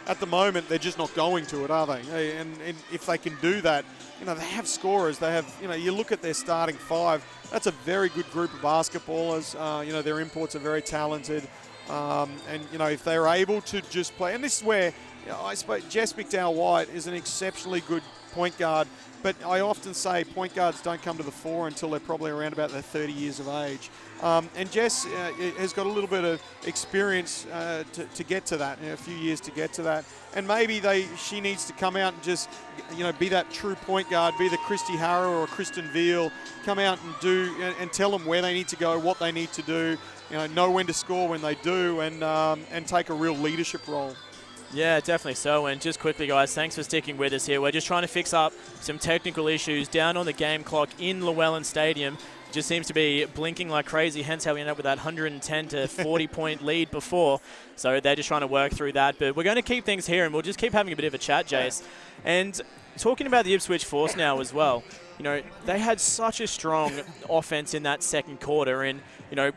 at the moment they're just not going to it, are they? And if they can do that, they have scorers. They have, you look at their starting 5. That's a very good group of basketballers. Their imports are very talented. And, if they're able to just play, and this is where I suppose Jess McDowell-White is an exceptionally good point guard, but I often say point guards don't come to the fore until they're probably around about their 30 years of age. And Jess has got a little bit of experience to get to that, a few years to get to that. And maybe she needs to come out and just, be that true point guard, be the Christy Harrow or Kristen Veal, come out and tell them where they need to go, what they need to do, know when to score when they do, and take a real leadership role. Yeah, definitely so. And just quickly, guys, thanks for sticking with us here. We're just trying to fix up some technical issues down on the game clock in Llewellyn Stadium. Just seems to be blinking like crazy, hence how we ended up with that 110 to 40 point lead before. So they're just trying to work through that. But we're going to keep things here, and we'll just keep having a bit of a chat, Jace. And talking about the Ipswich Force now as well, they had such a strong offense in that second quarter, and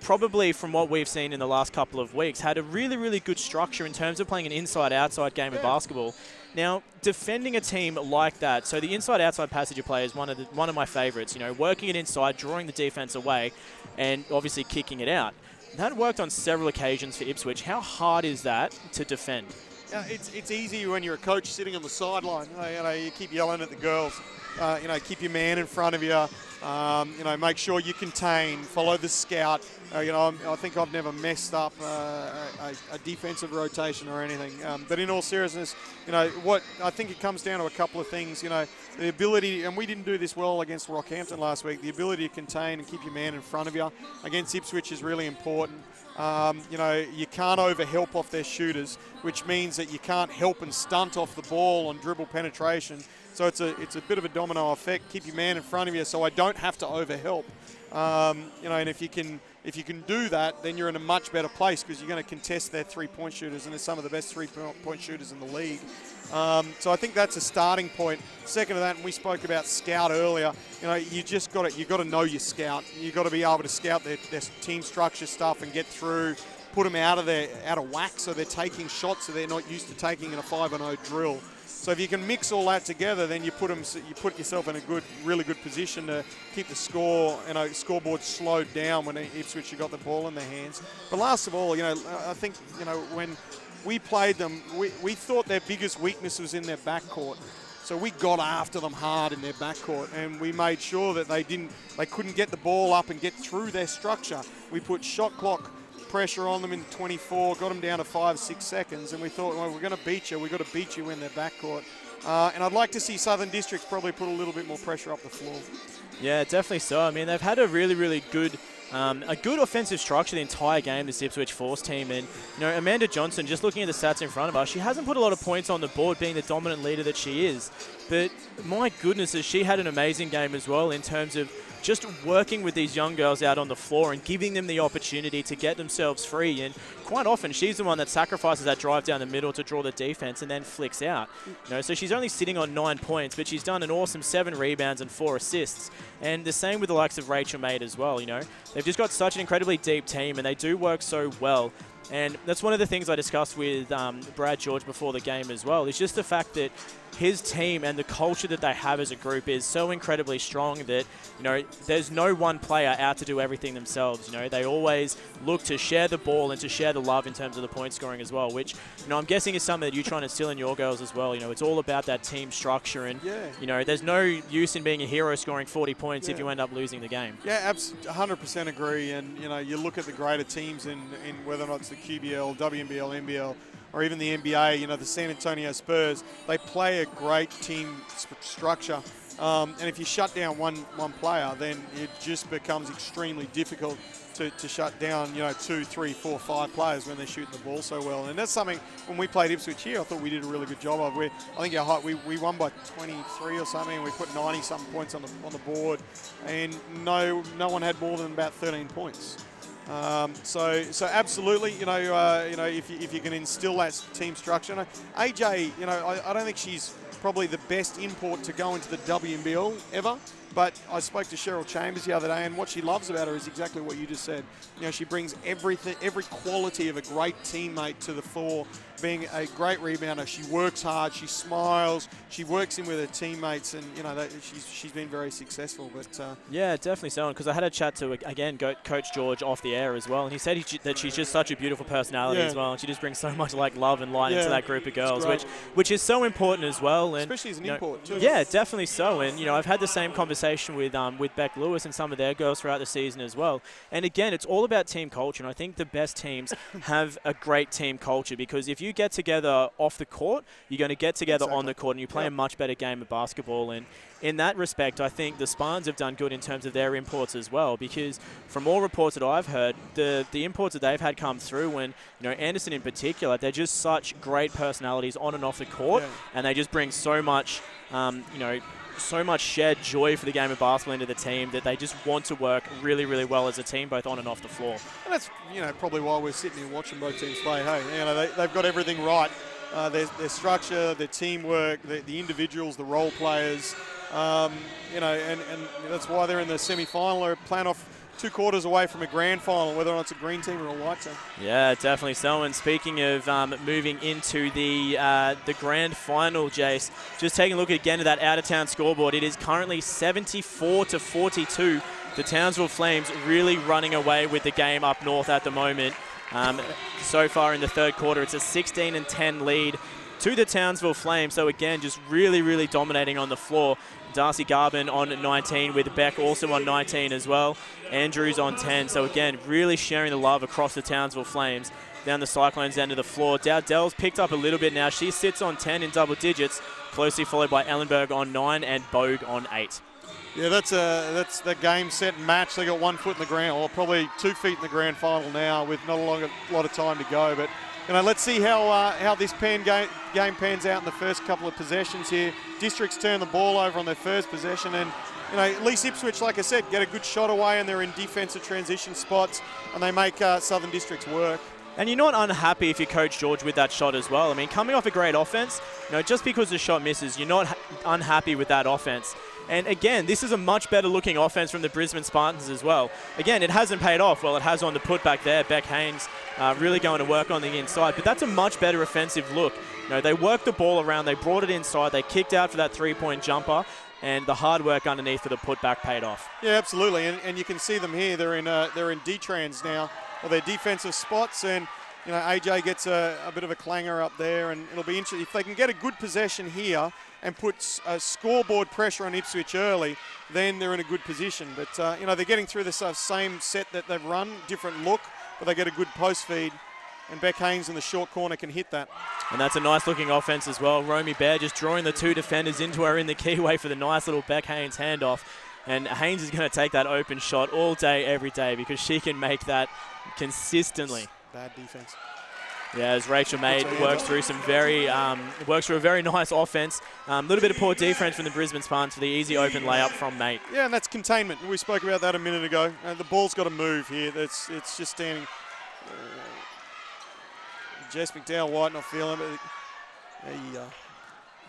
probably from what we've seen in the last couple of weeks, had a really, really good structure in terms of playing an inside-outside game of basketball. Now, defending a team like that, so the inside-outside passage of play is one of my favorites. Working it inside, drawing the defense away, and obviously kicking it out. That worked on several occasions for Ipswich. How hard is that to defend? Yeah, it's easy when you're a coach sitting on the sideline. You keep yelling at the girls. Keep your man in front of you. Make sure you contain, follow the scout. I think I've never messed up a defensive rotation or anything. But in all seriousness, what I think it comes down to a couple of things. The ability, and we didn't do this well against Rockhampton last week, the ability to contain and keep your man in front of you against Ipswich is really important. You can't over-help off their shooters, which means that you can't help and stunt off the ball on dribble penetration. So it's a bit of a domino effect. Keep your man in front of you so I don't have to over-help. And if you can do that, then you're in a much better place because you're going to contest their three-point shooters, and they're some of the best three-point shooters in the league. So I think that's a starting point. Second to that, and we spoke about scout earlier, you got to know your scout. You've got to be able to scout their team structure stuff and get through, put them out of whack so they're taking shots that they're not used to taking in a 5-0 drill. So if you can mix all that together, then you put yourself in a really good position to keep the scoreboard slowed down when Ipswich have got the ball in their hands. But last of all, I think when we played them, we thought their biggest weakness was in their backcourt. So we got after them hard in their backcourt, and we made sure that they couldn't get the ball up and get through their structure. We put shot clock pressure on them in 24, got them down to 5-6 seconds, and we thought, well, we're going to beat you. We've got to beat you in their backcourt. And I'd like to see Southern Districts probably put a little bit more pressure up the floor. Yeah, definitely so. I mean, they've had a really, really good offensive structure the entire game, this Ipswich Force team. And, Amanda Johnson, just looking at the stats in front of us, she hasn't put a lot of points on the board being the dominant leader that she is. But my goodness, she had an amazing game as well in terms of just working with these young girls out on the floor and giving them the opportunity to get themselves free. And quite often, she's the one that sacrifices that drive down the middle to draw the defense and then flicks out. So she's only sitting on 9 points, but she's done an awesome 7 rebounds and 4 assists. And the same with the likes of Rachel Maid as well. They've just got such an incredibly deep team, and they do work so well. And that's one of the things I discussed with Brad George before the game as well. It's just the fact that his team and the culture that they have as a group is so incredibly strong that, there's no one player out to do everything themselves. They always look to share the ball and to share the love in terms of the point scoring as well, which, I'm guessing is something that you're trying to instill in your girls as well. It's all about that team structure, and, there's no use in being a hero scoring 40 points if you end up losing the game. Yeah, 100% agree. And, you look at the greater teams in whether or not it's the QBL, WNBL, NBL, or even the NBA, the San Antonio Spurs, they play a great team structure. And if you shut down one player, then it just becomes extremely difficult to shut down, 2, 3, 4, 5 players when they're shooting the ball so well. And that's something, when we played Ipswich here, I thought we did a really good job of. I think we won by 23 or something, and we put 90-something points on the board, and no one had more than about 13 points. So absolutely, if you can instill that team structure. AJ, I don't think she's probably the best import to go into the WNBL ever. But I spoke to Cheryl Chambers the other day, and what she loves about her is exactly what you just said. You know, she brings everything, every quality of a great teammate to the fore, being a great rebounder. She works hard, she smiles, she works in with her teammates, and you know she's been very successful. But yeah, definitely so. Because I had a chat to again Coach George off the air as well, and he said that she's just such a beautiful personality as well, and she just brings so much like love and light into that group of girls, which is so important as well. And especially as an import too. Yeah, definitely so. And you know, I've had the same conversation with Beck Lewis and some of their girls throughout the season as well. And again, it's all about team culture, and I think the best teams have a great team culture, because if you get together off the court, you're going to get together on the court, and you play a much better game of basketball. And in that respect, I think the Spartans have done good in terms of their imports as well, because from all reports that I've heard, the imports that they've had come through, and you know, Anderson in particular, they're just such great personalities on and off the court, and they just bring so much, you know, so much shared joy for the game of basketball into the team, that they just want to work really, really well as a team, both on and off the floor. And that's, you know, probably why we're sitting here watching both teams play. Hey, you know, they've got everything right. Their structure, their teamwork, the individuals, the role players, you know, and that's why they're in the semi-final. They're playing off 2 quarters away from a grand final, whether or not it's a green team or a white team. Yeah, definitely so. And speaking of moving into the grand final, Jace, just taking a look again at that out-of-town scoreboard, it is currently 74-42. The Townsville Flames really running away with the game up north at the moment. So far in the third quarter, it's a 16-10 lead to the Townsville Flames. So again, just really, really dominating on the floor. Darcy Garvin on 19, with Beck also on 19 as well. Andrews on 10. So again, really sharing the love across the Townsville Flames. Down the Cyclones' end of the floor, Dowdell's picked up a little bit now. She sits on 10 in double digits, closely followed by Ellenberg on 9 and Bogue on 8. Yeah, that's the game, set, and match. They got 1 foot in the ground, or probably 2 feet in the grand final now, with not a lot of time to go. But you know, let's see how this game pans out in the first couple of possessions here. Districts turn the ball over on their first possession, and you know, at least Ipswich, like I said, get a good shot away, and they're in defensive transition spots, and they make Southern Districts work. And you're not unhappy if you're Coach George with that shot as well. I mean, coming off a great offense, you know, just because the shot misses, you're not unhappy with that offense. And again, this is a much better looking offense from the Brisbane Spartans as well. Again, it hasn't paid off. Well, it has on the putback there. Beck Haynes really going to work on the inside. But that's a much better offensive look. You know, they worked the ball around. They brought it inside. They kicked out for that three-point jumper. And the hard work underneath for the putback paid off. Yeah, absolutely. And you can see them here. They're in D-trans now, or their defensive spots. And you know, AJ gets a bit of a clanger up there, and it'll be interesting if they can get a good possession here and put scoreboard pressure on Ipswich early, then they're in a good position. But you know, they're getting through this same set that they've run, different look, but they get a good post feed, and Beck Haynes in the short corner can hit that. And that's a nice looking offense as well. Romy Bear just drawing the 2 defenders into her in the keyway for the nice little Beck Haynes handoff. And Haynes is going to take that open shot all day, every day, because she can make that consistently. Bad defense. Yeah, as Rachel Maid works through a very nice offense. A little bit of poor defense from the Brisbane Spartans for the easy open layup from Mate. Yeah, and that's containment. We spoke about that a minute ago. The ball's got to move here. It's just standing. Jess McDowell-White not feeling it.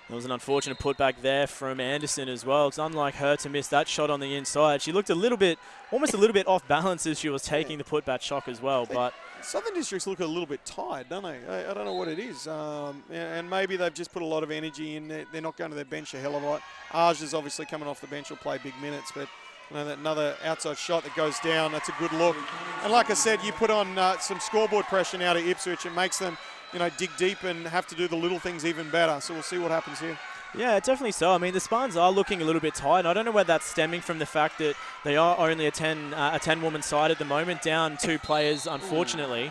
There was an unfortunate putback there from Anderson as well. It's unlike her to miss that shot on the inside. She looked almost a little bit off balance as she was taking the putback shot as well. But Southern Districts look a little bit tired, don't they? I don't know what it is. And maybe they've just put a lot of energy in. They're not going to their bench a hell of a lot. Arj is obviously coming off the bench, will play big minutes, but you know, another outside shot that goes down, that's a good look. And like I said, you put on some scoreboard pressure now to Ipswich. It makes them, you know, dig deep and have to do the little things even better. So we'll see what happens here. Yeah, definitely so. I mean, the Spartans are looking a little bit tired. I don't know whether that's stemming from the fact that they are only a 10-woman side at the moment, down 2 players, unfortunately.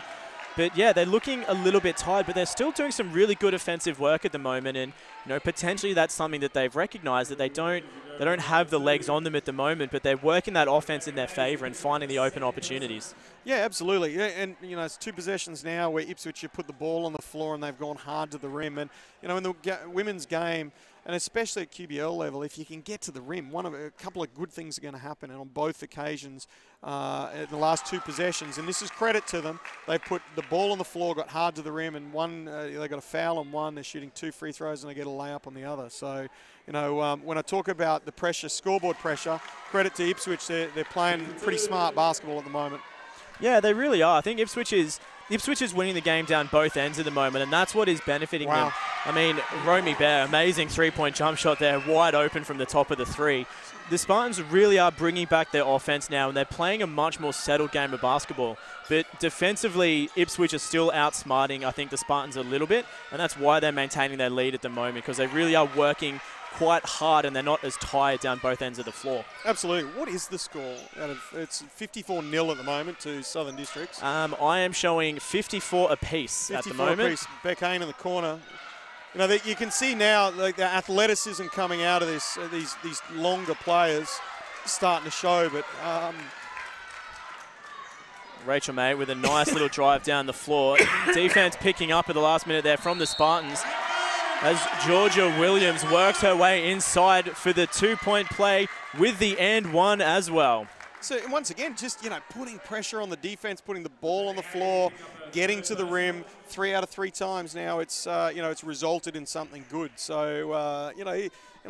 But yeah, they're looking a little bit tired, but they're still doing some really good offensive work at the moment. And you know, potentially that's something that they've recognised, that they don't have the legs on them at the moment, but they're working that offense in their favour and finding the open opportunities. Yeah, absolutely. Yeah, and you know, it's 2 possessions now where Ipswich have put the ball on the floor and they've gone hard to the rim. And you know, in the women's game, And especially at QBL level, if you can get to the rim, a couple of good things are going to happen. And on both occasions, in the last 2 possessions, and this is credit to them, they put the ball on the floor, got hard to the rim, and one they got a foul on one. They're shooting 2 free throws, and they get a layup on the other. So, you know, when I talk about the pressure, scoreboard pressure, credit to Ipswich. They're playing pretty smart basketball at the moment. Yeah, they really are. I think Ipswich is winning the game down both ends at the moment, and that's what is benefiting them. I mean, Romy Bear, amazing three-point jump shot there, wide open from the top of the 3. The Spartans really are bringing back their offense now, and they're playing a much more settled game of basketball. But defensively, Ipswich are still outsmarting, I think, the Spartans a little bit, and that's why they're maintaining their lead at the moment, because they really are working quite hard and they're not as tired down both ends of the floor. Absolutely. What is the score? It's 54-0 at the moment to Southern Districts. I am showing 54 apiece at the moment. 54 apiece. Beck Hain in the corner. You know, you can see now like the athleticism coming out of this. These longer players starting to show, but Rachel May with a nice little drive down the floor. Defense picking up at the last minute there from the Spartans, as Georgia Williams works her way inside for the 2-point play with the and one as well. So once again, just, you know, putting pressure on the defense, putting the ball on the floor, getting to the rim 3 out of 3 times now. It's you know, it's resulted in something good. So you know,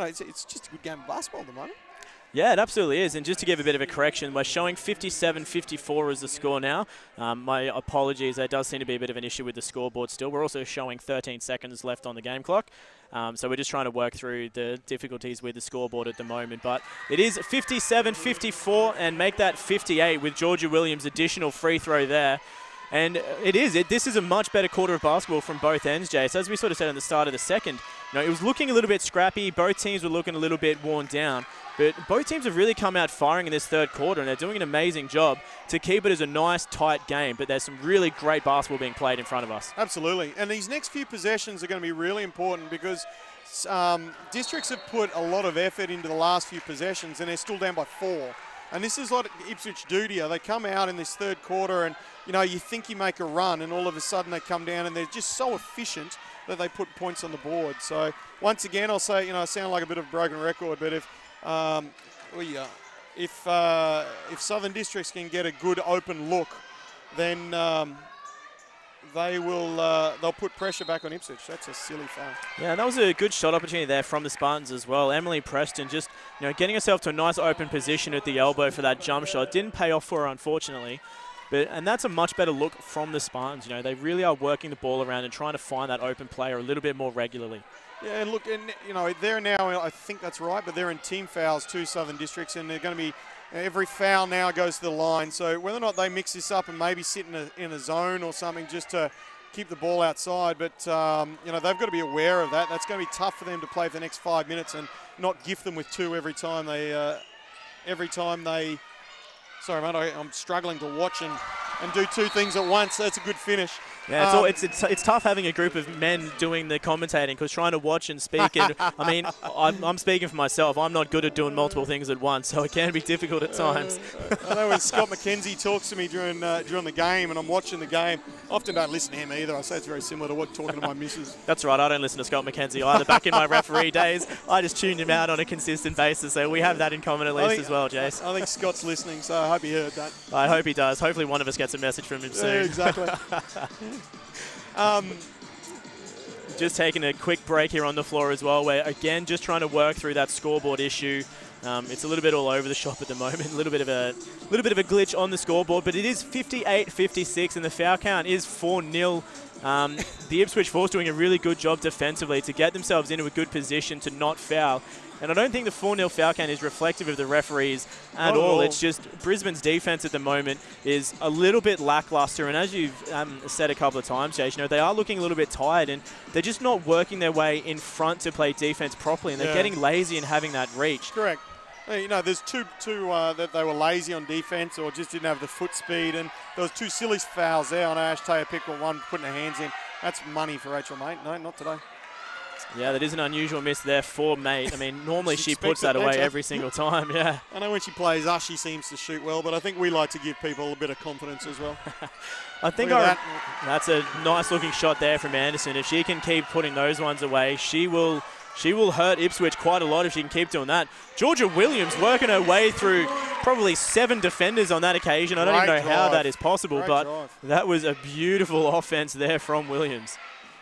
it's just a good game of basketball at the moment. Yeah, it absolutely is. And just to give a bit of a correction, we're showing 57-54 as the score now. My apologies, there does seem to be a bit of an issue with the scoreboard still. We're also showing 13 seconds left on the game clock. So we're just trying to work through the difficulties with the scoreboard at the moment. But it is 57-54 and make that 58 with Georgia Williams' additional free throw there. And this is a much better quarter of basketball from both ends, Jace. As we sort of said at the start of the second, you know, it was looking a little bit scrappy. Both teams were looking a little bit worn down. But both teams have really come out firing in this third quarter, and they're doing an amazing job to keep it as a nice, tight game. But there's some really great basketball being played in front of us. Absolutely. And these next few possessions are going to be really important because districts have put a lot of effort into the last few possessions, and they're still down by 4. And this is what Ipswich do to you. They come out in this third quarter and, you know, you think you make a run and all of a sudden they come down and they're just so efficient that they put points on the board. So once again, I'll say, you know, I sound like a bit of a broken record, but if Southern Districts can get a good open look, then they'll put pressure back on Ipswich. That's a silly foul. Yeah, that was a good shot opportunity there from the Spartans as well. Emily Preston just, you know, getting herself to a nice open position at the elbow for that jump shot. Didn't pay off for her, unfortunately. And that's a much better look from the Spartans. You know, they really are working the ball around and trying to find that open player a little bit more regularly. Yeah, and look, and you know, they're now, I think that's right, but they're in team fouls too, Southern Districts, and they're going to be, every foul now goes to the line. So whether or not they mix this up and maybe sit in a zone or something just to keep the ball outside, but you know, they've got to be aware of that. That's going to be tough for them to play for the next 5 minutes and not gift them with 2 every time they. Sorry, mate, I'm struggling to watch and do 2 things at once. That's a good finish. Yeah, it's tough having a group of men doing the commentating because trying to watch and speak. And I mean, I'm speaking for myself. I'm not good at doing multiple things at once, so it can be difficult at times. I know when Scott McKenzie talks to me during the game and I'm watching the game, I often don't listen to him either. I say it's very similar to talking to my missus. That's right. I don't listen to Scott McKenzie either. Back in my referee days, I just tuned him out on a consistent basis. So we have that in common at least as well, Jace. I think Scott's listening, so I hope he heard that. I hope he does. Hopefully one of us gets a message from him soon. Yeah, exactly. Just taking a quick break here on the floor as well. We're again just trying to work through that scoreboard issue. It's a little bit all over the shop at the moment. A little bit of a glitch on the scoreboard, but it is 58-56, and the foul count is 4-0. The Ipswich Force doing a really good job defensively to get themselves into a good position to not foul. And I don't think the 4-0 foul count is reflective of the referees at all. It's just Brisbane's defense at the moment is a little bit lackluster. And as you've said a couple of times, Jace, you know, they are looking a little bit tired and they're just not working their way in front to play defense properly. And they're getting lazy in having that reach. Correct. You know, there's two that they were lazy on defense or just didn't have the foot speed. And there was 2 silly fouls there. I know Ash Taylor picked one, putting her hands in. That's money for Rachel, mate. No, not today. Yeah, that is an unusual miss there for Mate. I mean, normally she puts that away every single time, yeah. I know when she plays us, she seems to shoot well, but I think we like to give people a bit of confidence as well. I think that's a nice-looking shot there from Anderson. If she can keep putting those ones away, she will She will hurt Ipswich quite a lot if she can keep doing that. Georgia Williams working her way through probably 7 defenders on that occasion. I don't even know how that is possible, but that was a beautiful offense there from Williams.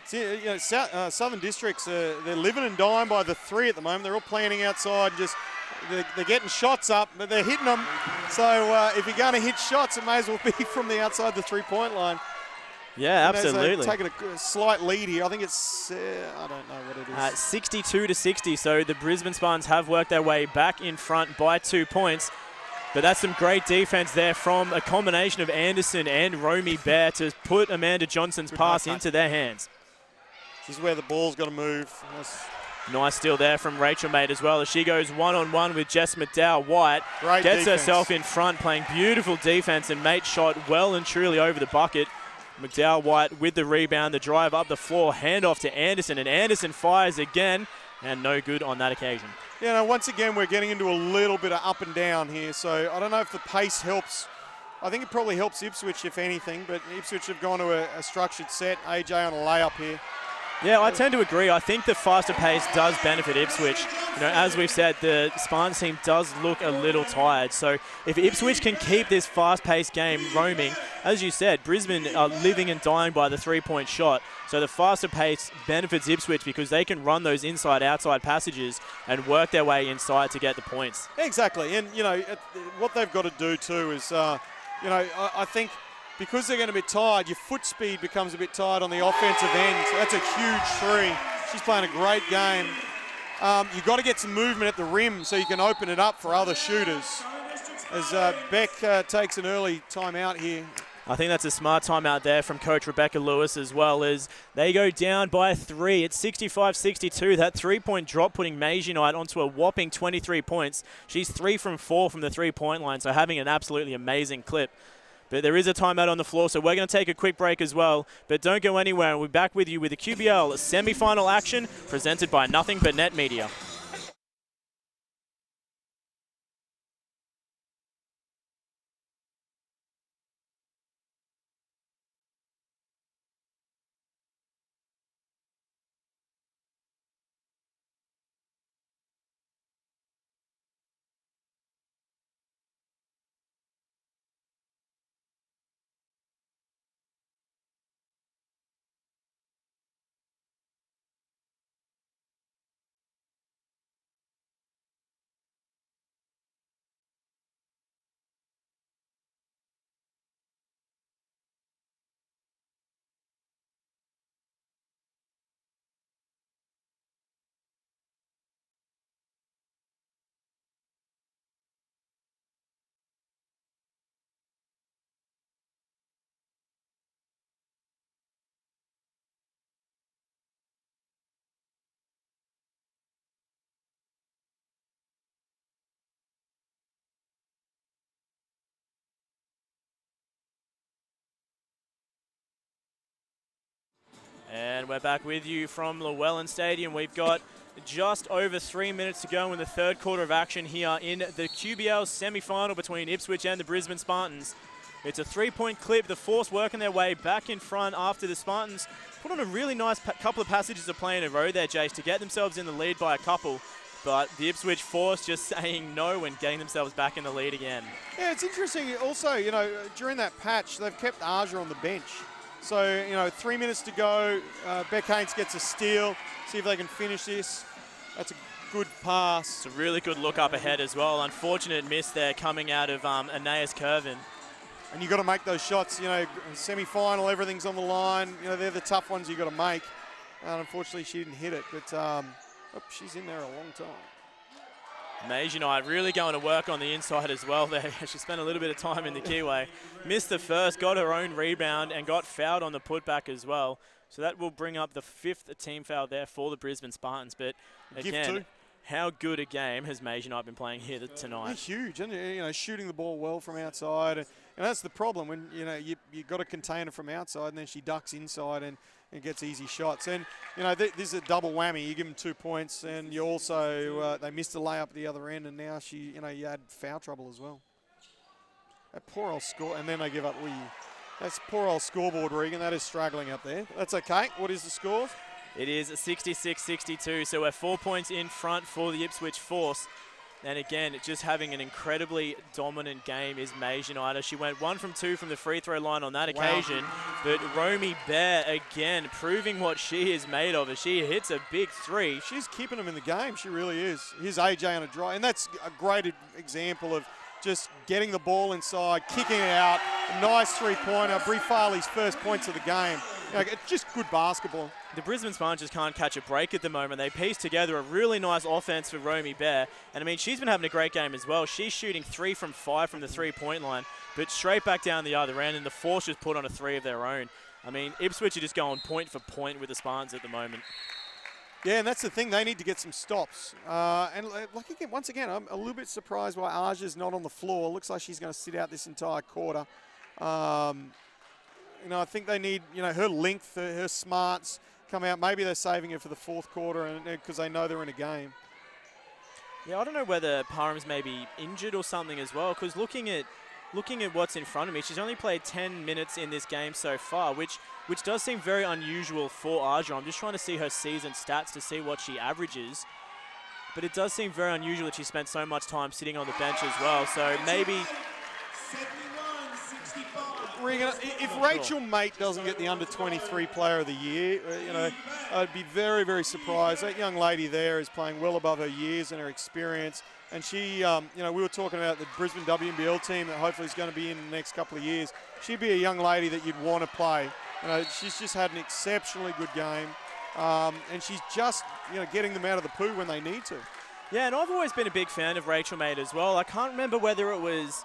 See, you know, Southern Districts, they're living and dying by the 3 at the moment. They're all planning outside, just they're getting shots up, but they're hitting them. So if you're going to hit shots, it may as well be from the outside the 3-point line. Yeah, absolutely. Taking a slight lead here. I think it's, I don't know what it is. 62-60, so the Brisbane Spartans have worked their way back in front by 2 points. But that's some great defense there from a combination of Anderson and Romy Bear to put Amanda Johnson's pass into their hands. This is where the ball's got to move. Nice steal there from Rachel Mate as well as she goes one-on-one with Jess McDowell-White. Gets herself in front, playing beautiful defense, and Mate shot well and truly over the bucket. McDowell-White with the rebound, the drive up the floor, handoff to Anderson, and Anderson fires again, and no good on that occasion. Yeah, no, once again, we're getting into a little bit of up and down here, so I don't know if the pace helps. I think it probably helps Ipswich, if anything, but Ipswich have gone to a structured set. AJ on a layup here. Yeah, I tend to agree. I think the faster pace does benefit Ipswich. You know, as we've said, the Spartans team does look a little tired. So if Ipswich can keep this fast-paced game roaming, as you said, Brisbane are living and dying by the 3-point shot. So the faster pace benefits Ipswich because they can run those inside-outside passages and work their way inside to get the points. Exactly, and you know what they've got to do too is, you know, I think. Because they're going to be tired, your foot speed becomes a bit tired on the offensive end. So that's a huge 3. She's playing a great game. You've got to get some movement at the rim so you can open it up for other shooters. As Beck takes an early timeout here. I think that's a smart timeout there from Coach Rebecca Lewis as well, as they go down by 3. It's 65-62. That 3-point drop putting Maisie Knight onto a whopping 23 points. She's 3 from 4 from the 3-point line, so having an absolutely amazing clip. But there is a timeout on the floor, so we're going to take a quick break as well. But don't go anywhere, and we'll be back with you with the QBL semi-final action presented by Nothing But Net Media. And we're back with you from Llewellyn Stadium. We've got just over 3 minutes to go in the third quarter of action here in the QBL semi-final between Ipswich and the Brisbane Spartans. It's a 3-point clip. The Force working their way back in front after the Spartans put on a really nice couple of passages of play in a row there, Jace, to get themselves in the lead by a couple. But the Ipswich Force just saying no and getting themselves back in the lead again. Yeah, it's interesting. Also, you know, during that patch, they've kept Aja on the bench. So, you know, 3 minutes to go. Beck Haynes gets a steal. See if they can finish this. That's a good pass. It's a really good look up ahead as well. Unfortunate miss there coming out of Anais Curvin. And you've got to make those shots. You know, semi-final, everything's on the line. You know, they're the tough ones you've got to make. And unfortunately, she didn't hit it. But she's in there a long time. Maisie Knight really going to work on the inside as well there. She spent a little bit of time in the keyway. Missed the first, got her own rebound, and got fouled on the putback as well. So that will bring up the 5th team foul there for the Brisbane Spartans. But again, how good a game has Maisie Knight been playing here tonight? They're huge, and you know, shooting the ball well from outside. And that's the problem when you know you got to contain her from outside, and then she ducks inside and gets easy shots. And, you know, this is a double whammy. You give them 2 points, and you also, they missed a layup at the other end, and now you had foul trouble as well. That poor old score, and then they give up. That's poor old scoreboard, Regan. That is struggling up there. That's okay. What is the score? It is 66-62, so we're 4 points in front for the Ipswich Force. And again, just having an incredibly dominant game is Mays United. She went 1 from 2 from the free throw line on that occasion. But Romy Bear, again, proving what she is made of as she hits a big three. She's keeping them in the game. She really is. Here's AJ on a drive. And that's a great example of just getting the ball inside, kicking it out. A nice three-pointer. Brie Farley's first points of the game. Just good basketball. The Brisbane Spartans just can't catch a break at the moment. They piece together a really nice offense for Romy Bear. And I mean, she's been having a great game as well. She's shooting 3 from 5 from the three-point line, but straight back down the other end, and the Force just put on a 3 of their own. I mean, Ipswich are just going point for point with the Spartans at the moment. Yeah, and that's the thing. They need to get some stops. And like again, once again, I'm a little bit surprised why Aja's not on the floor. Looks like she's going to sit out this entire quarter. I think they need, her length, her smarts come out. Maybe they're saving it for the fourth quarter and because they know they're in a game. Yeah, I don't know whether Parham's maybe injured or something as well, because looking at what's in front of me, she's only played 10 minutes in this game so far, which does seem very unusual for Aja. I'm just trying to see her season stats to see what she averages. But it does seem very unusual that she spent so much time sitting on the bench as well. So maybe... Regan, if Rachel Mate doesn't get the under-23 Player of the Year, I'd be very, very surprised. That young lady there is playing well above her years and her experience. And she, we were talking about the Brisbane WNBL team that hopefully is going to be in the next couple of years. She'd be a young lady that you'd want to play. She's just had an exceptionally good game. And she's just, getting them out of the poo when they need to. Yeah, and I've always been a big fan of Rachel Mate as well. I can't remember whether it was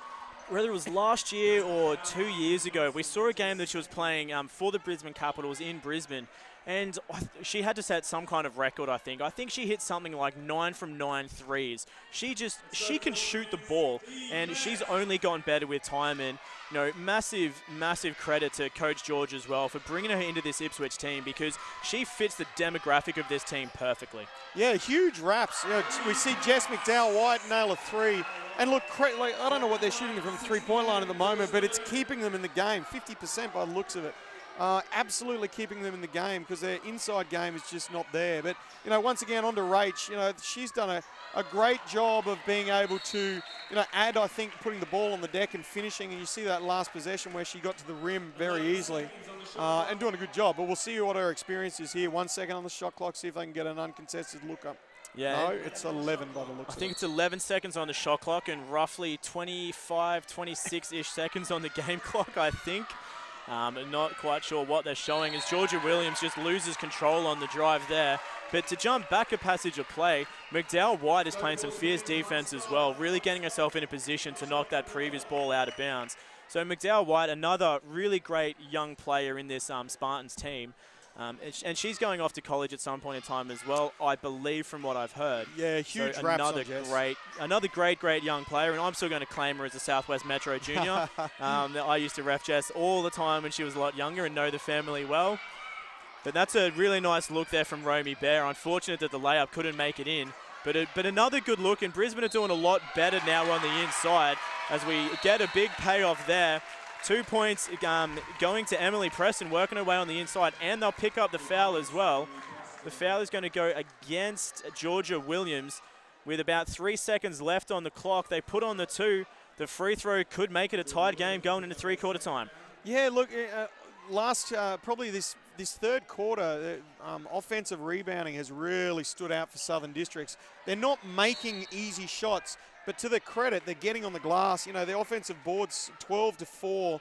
last year or 2 years ago. We saw a game that she was playing for the Brisbane Capitals in Brisbane, and she had to set some kind of record, I think. I think she hit something like 9 from 9 threes. She can shoot the ball, and she's only gotten better with time. And massive, massive credit to Coach George as well for bringing her into this Ipswich team, because she fits the demographic of this team perfectly. Yeah, huge raps. We see Jess McDowell-White nail a 3. And look, I don't know what they're shooting from the three-point line at the moment, but it's keeping them in the game, 50% by the looks of it. Absolutely keeping them in the game because their inside game is just not there. But, once again, on to Rach, she's done a great job of being able to, add, I think, putting the ball on the deck and finishing. And you see that last possession where she got to the rim very easily and doing a good job. But we'll see what her experience is here. 1 second on the shot clock, see if they can get an uncontested look up. Yeah. No, it's 11 by the looks of it. I think it's 11 seconds on the shot clock and roughly 25, 26-ish seconds on the game clock, I think. Not quite sure what they're showing as Georgia Williams just loses control on the drive there. But to jump back a passage of play, McDowell-White is playing some fierce defense as well, really getting herself in a position to knock that previous ball out of bounds. So McDowell-White, another really great young player in this Spartans team. And she's going off to college at some point in time as well, I believe, from what I've heard. Yeah, huge raps on Jess. Another great young player, and I'm still going to claim her as a Southwest Metro junior. I used to ref Jess all the time when she was a lot younger and know the family well. But that's a really nice look there from Romy Bear. Unfortunate that the layup couldn't make it in. But another good look, and Brisbane are doing a lot better now on the inside as we get a big payoff there. 2 points going to Emily Preston, working her way on the inside, and they'll pick up the foul as well. The foul is going to go against Georgia Williams with about 3 seconds left on the clock. They put on the 2. The free throw could make it a tied game going into three-quarter time. Yeah, look, probably this third quarter, offensive rebounding has really stood out for Southern Districts. They're not making easy shots, but to their credit, they're getting on the glass. The offensive board's 12-4.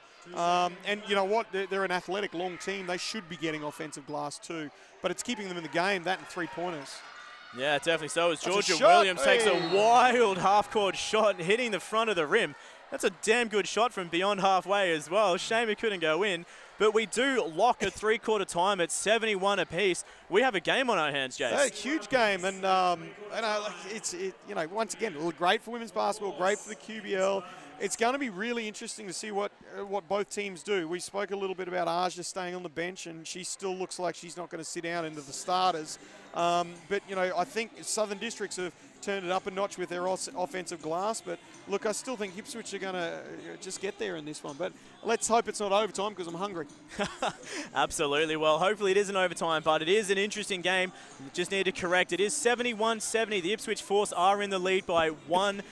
And you know what? They're an athletic, long team. They should be getting offensive glass too. But it's keeping them in the game, that and three-pointers. Yeah, definitely so. As Georgia Williams takes a wild half-court shot, hitting the front of the rim. That's a damn good shot from beyond halfway as well. Shame it couldn't go in. But we do lock at three-quarter time at 71 apiece. We have a game on our hands, Jace. A huge game, and once again, great for women's basketball, great for the QBL. It's going to be really interesting to see what both teams do. We spoke a little bit about Aja staying on the bench, and she still looks like she's not going to sit down into the starters. But I think Southern Districts have turned it up a notch with their offensive glass. But look, I still think Ipswich are going to just get there in this one. But let's hope it's not overtime because I'm hungry. Absolutely. Well, hopefully it isn't overtime, but it is an interesting game. Just need to correct. It is 71-70. The Ipswich Force are in the lead by 1,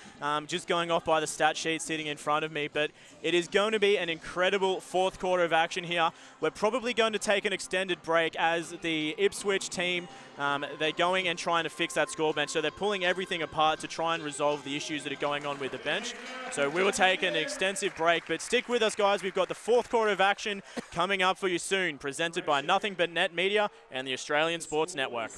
just going off by the stat sheet sitting in front of me. But it is going to be an incredible fourth quarter of action here. We're probably going to take an extended break as the Ipswich team, they're going and trying to fix that score bench. So they're pulling everything apart to try and resolve the issues that are going on with the bench. So we will take an extensive break, but stick with us, guys. We've got the fourth quarter of action coming up for you soon, presented by Nothing But Net Media and the Australian Sports Network.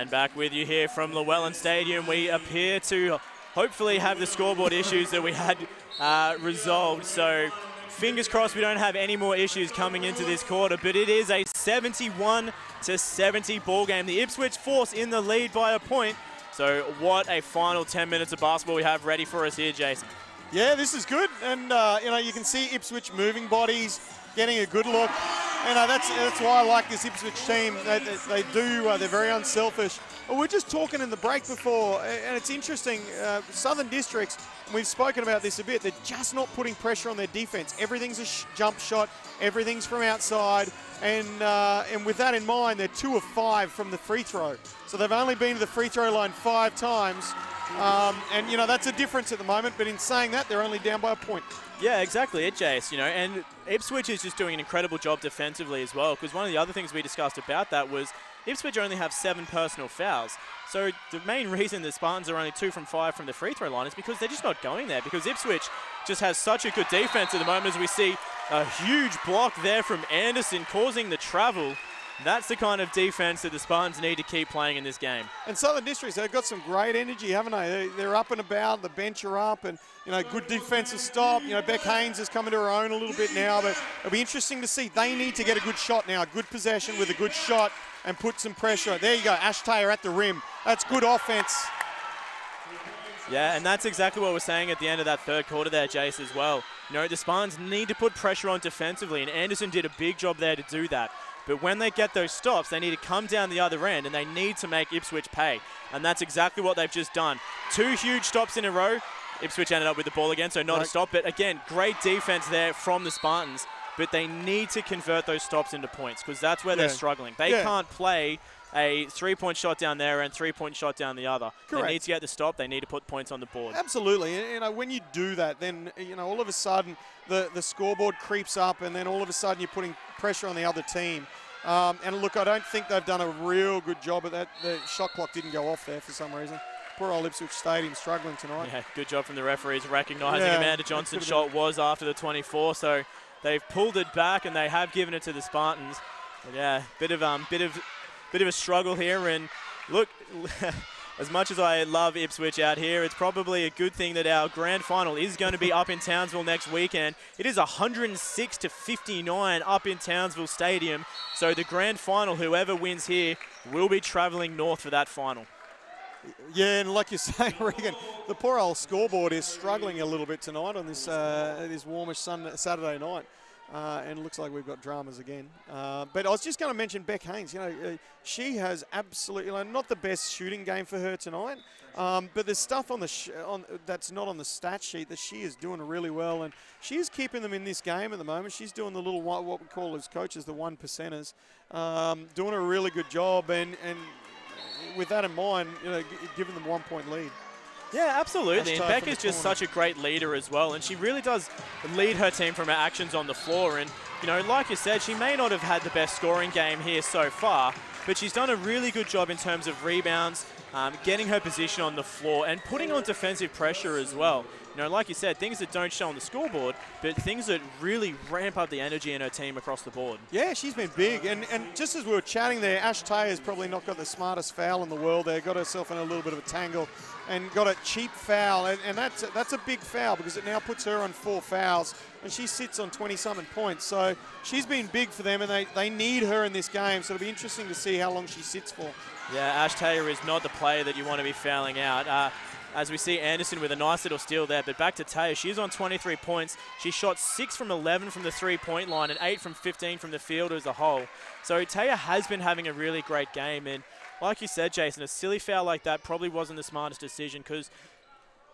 And back with you here from Llewellyn Stadium. We appear to hopefully have the scoreboard issues that we had resolved. So fingers crossed we don't have any more issues coming into this quarter, but it is a 71-70 ball game. The Ipswich Force in the lead by a point. So what a final 10 minutes of basketball we have ready for us here, Jason. Yeah, this is good. And, you know, you can see Ipswich moving bodies, getting a good look. And that's why I like this Ipswich team. They're very unselfish. But we're just talking in the break before, and it's interesting, Southern Districts, we've spoken about this a bit, they're just not putting pressure on their defense. Everything's a jump shot, everything's from outside, and with that in mind, they're 2 of 5 from the free throw. So they've only been to the free throw line 5 times. And, you know, that's a difference at the moment, but in saying that, they're only down by a point. Yeah, exactly it, Jace, you know, and Ipswich is just doing an incredible job defensively as well, because one of the other things we discussed about that was Ipswich only have 7 personal fouls. So the main reason the Spartans are only 2 from 5 from the free throw line is because they're just not going there, because Ipswich just has such a good defense at the moment, as we see a huge block there from Anderson causing the travel. That's the kind of defense that the Spartans need to keep playing in this game. And Southern Districts, they've got some great energy, haven't they? They're up and about, the bench are up, and, you know, good defensive stop. You know, Beck Haynes is coming to her own a little bit now, but it'll be interesting to see. They need to get a good shot now, a good possession with a good shot and put some pressure. There you go, Ash Taylor at the rim. That's good offense. Yeah, and that's exactly what we're saying at the end of that third quarter there, Jace, as well. You know, the Spartans need to put pressure on defensively, and Anderson did a big job there to do that. But when they get those stops, they need to come down the other end, and they need to make Ipswich pay. And that's exactly what they've just done. 2 huge stops in a row. Ipswich ended up with the ball again, so not a stop. But again, great defense there from the Spartans. But they need to convert those stops into points, because that's where they're struggling. They can't play a 3-point shot down there and 3-point shot down the other. Correct. They need to get the stop. They need to put points on the board. Absolutely. And, you know, when you do that, then, you know, all of a sudden the scoreboard creeps up, and then all of a sudden you're putting pressure on the other team. And look, I don't think they've done a real good job at that. The shot clock didn't go off there for some reason. Poor old Ipswich Stadium struggling tonight. Yeah, good job from the referees recognising Amanda Johnson's shot was after the 24, so they've pulled it back and they have given it to the Spartans. But yeah, bit of a struggle here. And look, as much as I love Ipswich out here, it's probably a good thing that our grand final is going to be up in Townsville next weekend. It is 106-59 up in Townsville Stadium. So the grand final, whoever wins here, will be travelling north for that final. Yeah, and like you say, Regan, the poor old scoreboard is struggling a little bit tonight on this this warmish Saturday night. And it looks like we've got dramas again. But I was just going to mention Beck Haynes. You know, she has absolutely, you know, not the best shooting game for her tonight. But there's stuff on the that's not on the stat sheet that she is doing really well, and she is keeping them in this game at the moment. She's doing the little what we call as coaches the 1%ers, doing a really good job, and with that in mind, you know, giving them 1-point lead. Yeah, absolutely. And Beck is just such a great leader as well, and she really does lead her team from her actions on the floor. And, you know, like you said, she may not have had the best scoring game here so far, but she's done a really good job in terms of rebounds, getting her position on the floor, and putting on defensive pressure as well. You know, like you said, things that don't show on the scoreboard, but things that really ramp up the energy in her team across the board. Yeah, she's been big. And just as we were chatting there, Ash Tayer's probably not got the smartest foul in the world there. Got herself in a little bit of a tangle and got a cheap foul. And that's a big foul, because it now puts her on 4 fouls. And she sits on 20-something points. So she's been big for them, and they need her in this game. So it'll be interesting to see how long she sits for. Yeah, Ash Taylor is not the player that you want to be fouling out. As we see Anderson with a nice little steal there. But back to Taylor, she's on 23 points. She shot 6 from 11 from the 3-point line and 8 from 15 from the field as a whole. So Taylor has been having a really great game. And like you said, Jason, a silly foul like that probably wasn't the smartest decision, because,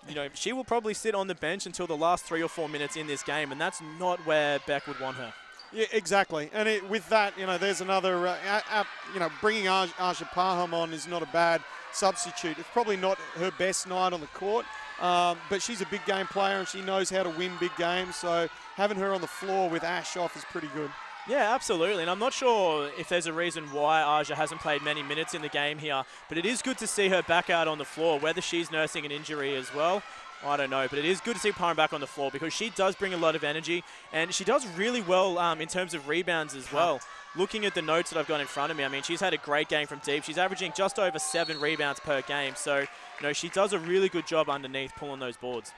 you know, she will probably sit on the bench until the last 3 or 4 minutes in this game, and that's not where Beck would want her. Yeah, exactly. And with that, you know, there's another, you know, bringing Aja Paham on is not a bad substitute. It's probably not her best night on the court, but she's a big game player and she knows how to win big games. So having her on the floor with Ash off is pretty good. Yeah, absolutely. And I'm not sure if there's a reason why Aja hasn't played many minutes in the game here, but it is good to see her back out on the floor, whether she's nursing an injury as well. I don't know, but it is good to see Paham back on the floor, because she does bring a lot of energy, and she does really well in terms of rebounds as well. looking at the notes that I've got in front of me, I mean, she's had a great game from deep. She's averaging just over 7 rebounds per game. So, she does a really good job underneath pulling those boards.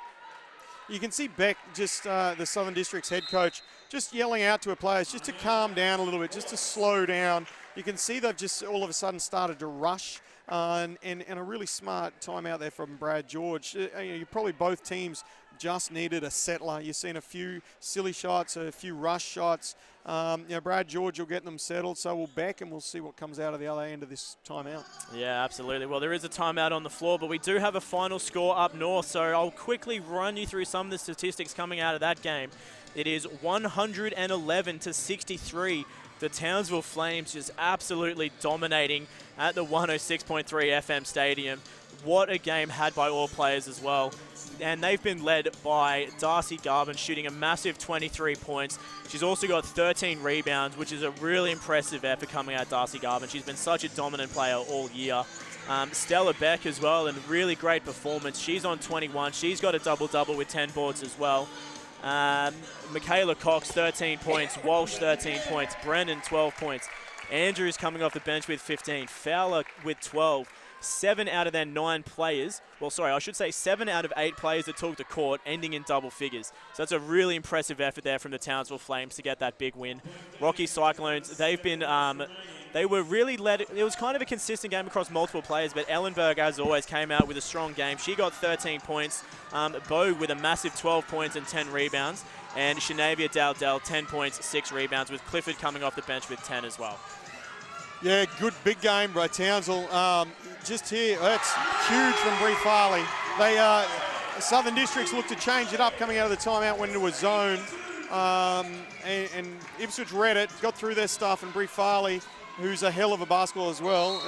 You can see Beck, just the Southern District's head coach, just yelling out to her players just to calm down a little bit, just to slow down. You can see they've just all of a sudden started to rush, and a really smart timeout there from Brad George. You probably both teams just needed a settler. You've seen a few silly shots, a few rush shots. Brad George will get them settled, so will Beck, and we'll see what comes out of the other end of this timeout. Yeah, absolutely. Well, there is a timeout on the floor, but we do have a final score up north, so I'll quickly run you through some of the statistics coming out of that game. It is 111 to 63. The Townsville Flames just absolutely dominating at the 106.3 FM Stadium. What a game had by all players as well. And they've been led by Darcy Garvin, shooting a massive 23 points. She's also got 13 rebounds, which is a really impressive effort coming out of Darcy Garvin. She's been such a dominant player all year. Stella Beck as well, and really great performance. She's on 21. She's got a double-double with 10 boards as well. Michaela Cox, 13 points. Walsh, 13 points. Brennan, 12 points. Andrews coming off the bench with 15. Fowler with 12. 7 out of their 9 players, well, sorry, I should say 7 out of 8 players that took the court, ending in double figures. So that's a really impressive effort there from the Townsville Flames to get that big win. Rocky Cyclones, they've been, they were really led. It was kind of a consistent game across multiple players, but Ellenberg, as always, came out with a strong game. She got 13 points. Bo with a massive 12 points and 10 rebounds. And Shanavia Dowdell, 10 points, 6 rebounds, with Clifford coming off the bench with 10 as well. Yeah, good big game by Townsville. Just here, that's huge from Bree Farley. They Southern Districts looked to change it up coming out of the timeout, went into a zone, and Ipswich read it, got through their stuff, and Bree Farley, who's a hell of a basketball as well,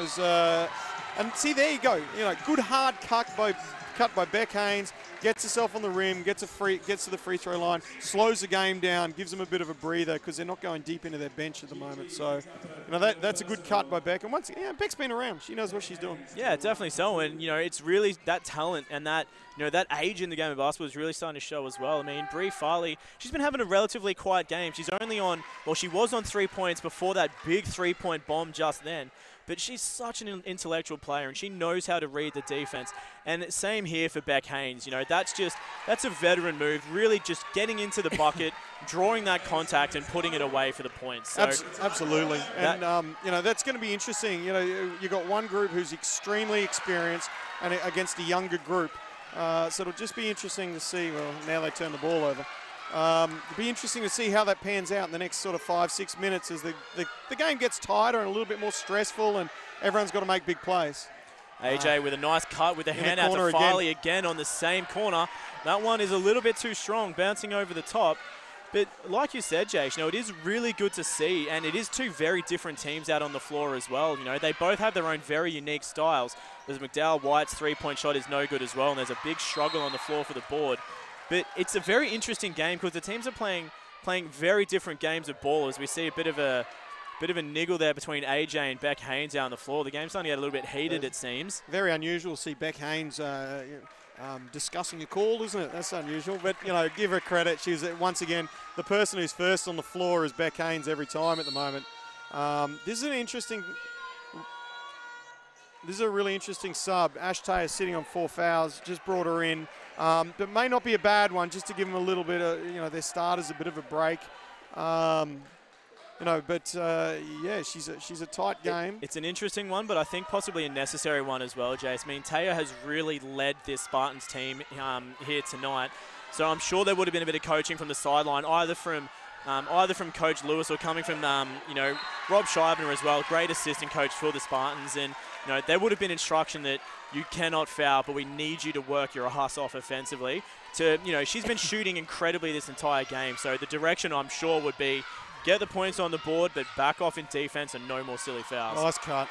and see, there you go. Good hard cut by Beck Haynes. Gets herself on the rim, gets to the free throw line, slows the game down, gives them a bit of a breather because they're not going deep into their bench at the moment. So, that's a good cut by Beck. And once again, Beck's been around. She knows what she's doing. Yeah, definitely so. And, it's really that talent and that, that age in the game of basketball is really starting to show as well. I mean, Bree Farley, she's been having a relatively quiet game. She's only on, well, she was on 3 points before that big 3-point bomb just then. But she's such an intellectual player, and she knows how to read the defense. And same here for Beck Haynes. That's a veteran move, really just getting into the bucket, drawing that contact, and putting it away for the points. So absolutely. And, that's going to be interesting. You've got one group who's extremely experienced and against a younger group. So it'll just be interesting to see. Well, now they turn the ball over. It'll be interesting to see how that pans out in the next sort of 5-6 minutes as the game gets tighter and a little bit more stressful, and everyone's got to make big plays. AJ with a nice cut with a hand out to Farley again on the same corner. That one is a little bit too strong, bouncing over the top. But like you said, Jay, it is really good to see, and it is two very different teams out on the floor as well. They both have their own very unique styles. There's McDowell White's 3-point shot is no good as well, and there's a big struggle on the floor for the board. But it's a very interesting game because the teams are playing very different games of ball, as we see a bit of a niggle there between AJ and Beck Haynes out on the floor. The game's starting to get a little bit heated, it seems. Very unusual to see Beck Haynes discussing a call, isn't it? That's unusual. But, give her credit. She's, once again, the person who's first on the floor is Beck Haynes every time at the moment. This is a really interesting sub. Ash Taylor sitting on 4 fouls, just brought her in. But may not be a bad one, just to give them a little bit of, their starters a bit of a break. She's a tight game. It's an interesting one, but I think possibly a necessary one as well, Jace. I mean, Taya has really led this Spartans team here tonight. So I'm sure there would have been a bit of coaching from the sideline, either from Coach Lewis or coming from, Rob Scheibner as well, great assistant coach for the Spartans. And, there would have been instruction that you cannot foul, but we need you to work your ass off offensively. She's been shooting incredibly this entire game. So the direction, I'm sure, would be get the points on the board, but back off in defense and no more silly fouls. Nice cut.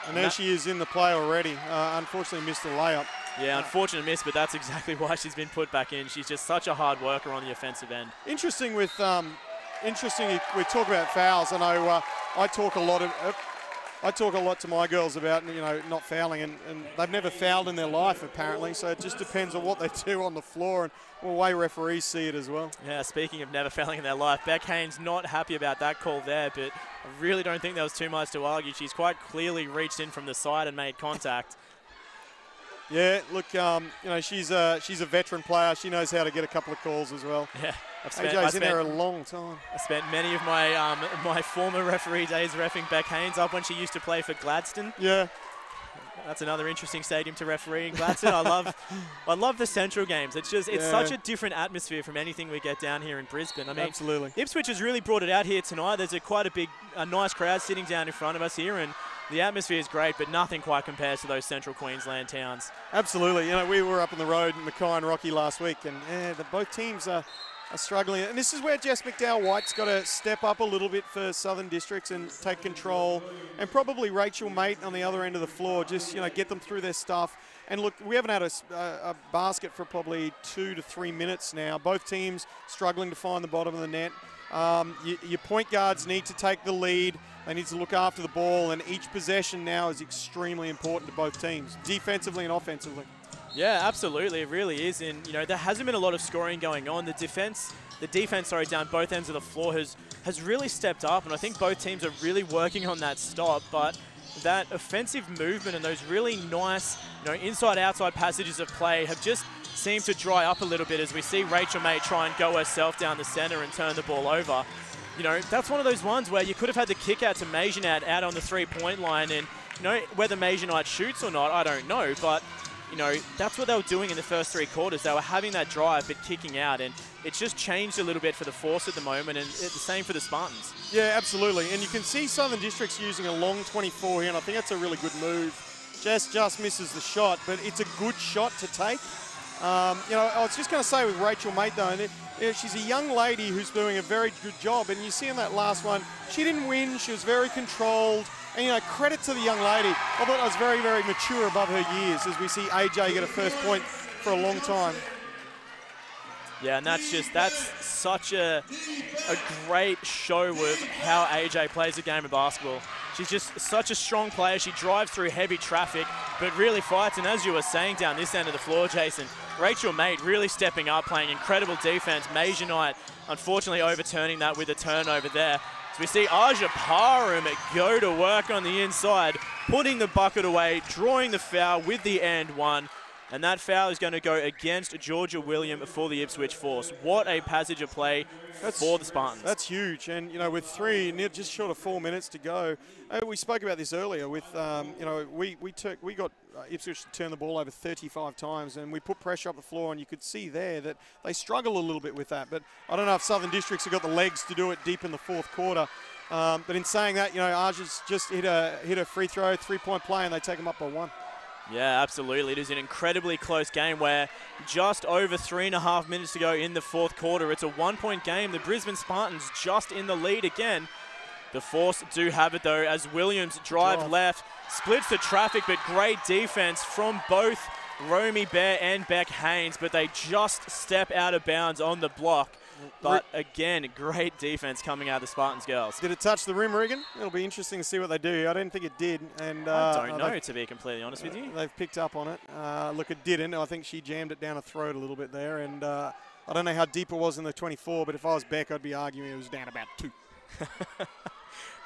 And there she is in the play already. Unfortunately missed the layup. Yeah, unfortunate miss, but that's exactly why she's been put back in. She's just such a hard worker on the offensive end. Interesting we talk about fouls. I know I talk a lot of I talk a lot to my girls about, not fouling, and they've never fouled in their life, apparently, so it just depends on what they do on the floor and the way referees see it as well. Yeah, speaking of never fouling in their life, Beck Haynes not happy about that call there, but I really don't think there was too much to argue. She's quite clearly reached in from the side and made contact. Yeah, look, she's a veteran player. She knows how to get a couple of calls as well. Yeah. AJ's in there a long time. I spent many of my my former referee days reffing Beck Haynes up when she used to play for Gladstone. Yeah. That's another interesting stadium to referee in Gladstone. I love the Central games. It's such a different atmosphere from anything we get down here in Brisbane. I mean, absolutely. Ipswich has really brought it out here tonight. There's quite a nice crowd sitting down in front of us here, and the atmosphere is great, but nothing quite compares to those Central Queensland towns. Absolutely. We were up on the road in Mackay and Rocky last week, and both teams are struggling. And this is where Jess McDowell-White's got to step up a little bit for Southern Districts and take control. And probably Rachel Mate on the other end of the floor, just, get them through their stuff. And look, we haven't had a basket for probably 2 to 3 minutes now. Both teams struggling to find the bottom of the net. Your point guards need to take the lead. They need to look after the ball, and each possession now is extremely important to both teams, defensively and offensively. Yeah, absolutely, it really is. And there hasn't been a lot of scoring going on. The defense, down both ends of the floor has really stepped up, and I think both teams are really working on that stop. But that offensive movement and those really nice, inside-outside passages of play have just seemed to dry up a little bit as we see Rachel Mate try and go herself down the center and turn the ball over. That's one of those ones where you could have had the kick out to Maisonat out on the three-point line, and whether Maisonat shoots or not, I don't know, but that's what they were doing in the first 3 quarters. They were having that drive but kicking out, and it's just changed a little bit for the Force at the moment, and the same for the Spartans. Yeah, absolutely. And you can see Southern Districts using a long 24 here, and I think that's a really good move. Jess just misses the shot, but it's a good shot to take. I was just going to say with Rachel Mate, though, she's a young lady who's doing a very good job, and you see in that last one, she didn't win, she was very controlled. And, credit to the young lady. I thought that was very, very mature above her years as we see AJ get a first point for a long time. Yeah, and that's such a great show of how AJ plays a game of basketball. She's just such a strong player. She drives through heavy traffic, but really fights. And as you were saying down this end of the floor, Jason, Rachel Mate really stepping up, playing incredible defense. Maisonat, unfortunately, overturning that with a turnover there. We see Aja Parham go to work on the inside, putting the bucket away, drawing the foul with the and one. And that foul is going to go against Georgia William for the Ipswich Force. What a passage of play for the Spartans. That's huge. And, with just short of 4 minutes to go, we spoke about this earlier with, we got Ipswich to turn the ball over 35 times, and we put pressure up the floor, and you could see there that they struggle a little bit with that. But I don't know if Southern Districts have got the legs to do it deep in the fourth quarter. But in saying that, Aja's just hit a free throw, 3-point play, and they take them up by 1. Yeah, absolutely. It is an incredibly close game where just over 3.5 minutes to go in the fourth quarter. It's a 1-point game. The Brisbane Spartans just in the lead again. The Force do have it, though, as Williams drive left, splits the traffic, but great defense from both Romy Bear and Beck Haynes, but they just step out of bounds on the block. But again, great defense coming out of the Spartans girls. Did it touch the rim, Regan? It'll be interesting to see what they do. I don't think it did. And I don't know, to be completely honest with you. They've picked up on it. Look, it didn't. I think she jammed it down her throat a little bit there. And I don't know how deep it was in the 24, but if I was Beck, I'd be arguing it was down about 2.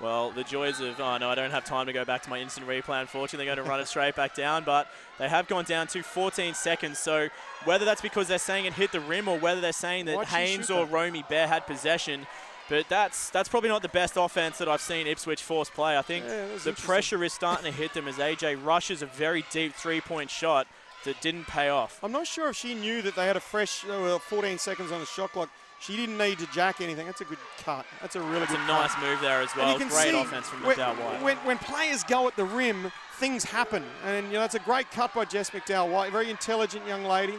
Well, the joys of, oh no, I don't have time to go back to my instant replay. Unfortunately, they're going to run it straight back down, but they have gone down to 14 seconds. So whether that's because they're saying it hit the rim or whether they're saying that Haynes or Romy Bear had possession, but that's probably not the best offense that I've seen Ipswich Force play. I think the pressure is starting to hit them as AJ rushes a very deep 3-point shot that didn't pay off. I'm not sure if she knew that they had a fresh 14 seconds on the shot clock. She didn't need to jack anything. That's a good cut. That's a really good cut. That's a nice move there as well. Great offense from McDowell-White. When players go at the rim, things happen. And, it's a great cut by Jess McDowell-White. Very intelligent young lady.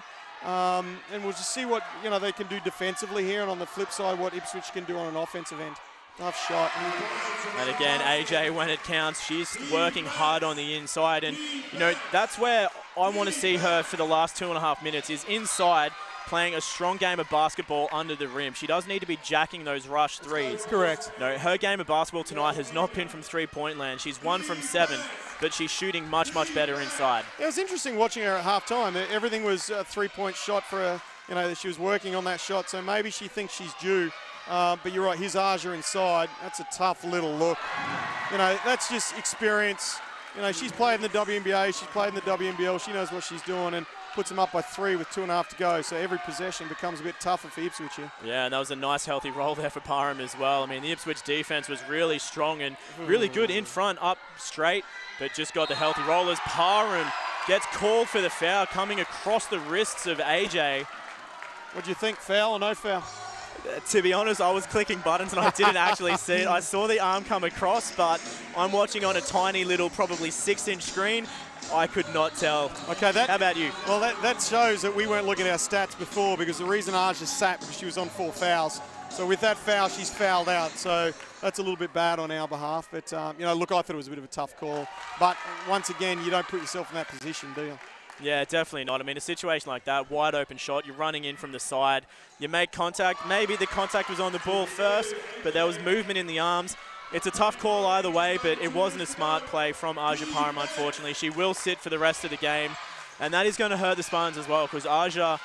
And we'll just see what, they can do defensively here. And on the flip side, what Ipswich can do on an offensive end. Tough shot. And again, AJ, when it counts, she's working hard on the inside. And, that's where I want to see her for the last 2.5 minutes is inside, playing a strong game of basketball under the rim. She doesn't need to be jacking those rush threes. Correct. No, her game of basketball tonight has not been from three-point land. She's 1 from 7, but she's shooting much, much better inside. It was interesting watching her at halftime. Everything was a three-point shot for her. You know, she was working on that shot, so maybe she thinks she's due. But you're right, here's Aja inside. That's a tough little look. You know, that's just experience. You know, she's played in the WNBA, she's played in the WNBL, she knows what she's doing, and puts them up by 3 with 2.5 to go. So every possession becomes a bit tougher for Ipswich here. Yeah, and that was a nice, healthy roll there for Parham as well. I mean, the Ipswich defense was really strong and really good in front, up straight, but just got the healthy roll as Parham gets called for the foul coming across the wrists of AJ. What do you think, foul or no foul? To be honest, I was clicking buttons and I didn't actually see it. I saw the arm come across, but I'm watching on a tiny little, probably 6-inch screen. I could not tell. Okay, how about you? Well, that shows that we weren't looking at our stats before, because the reason Aja sat because she was on 4 fouls. So with that foul, she's fouled out. So that's a little bit bad on our behalf. But, you know, look, I thought it was a bit of a tough call. But once again, you don't put yourself in that position, do you? Yeah, definitely not. I mean, a situation like that, wide open shot, you're running in from the side, you make contact. Maybe the contact was on the ball first, but there was movement in the arms. It's a tough call either way, but it wasn't a smart play from Aja Parham, unfortunately. She will sit for the rest of the game, and that is going to hurt the Spartans as well, because Aja,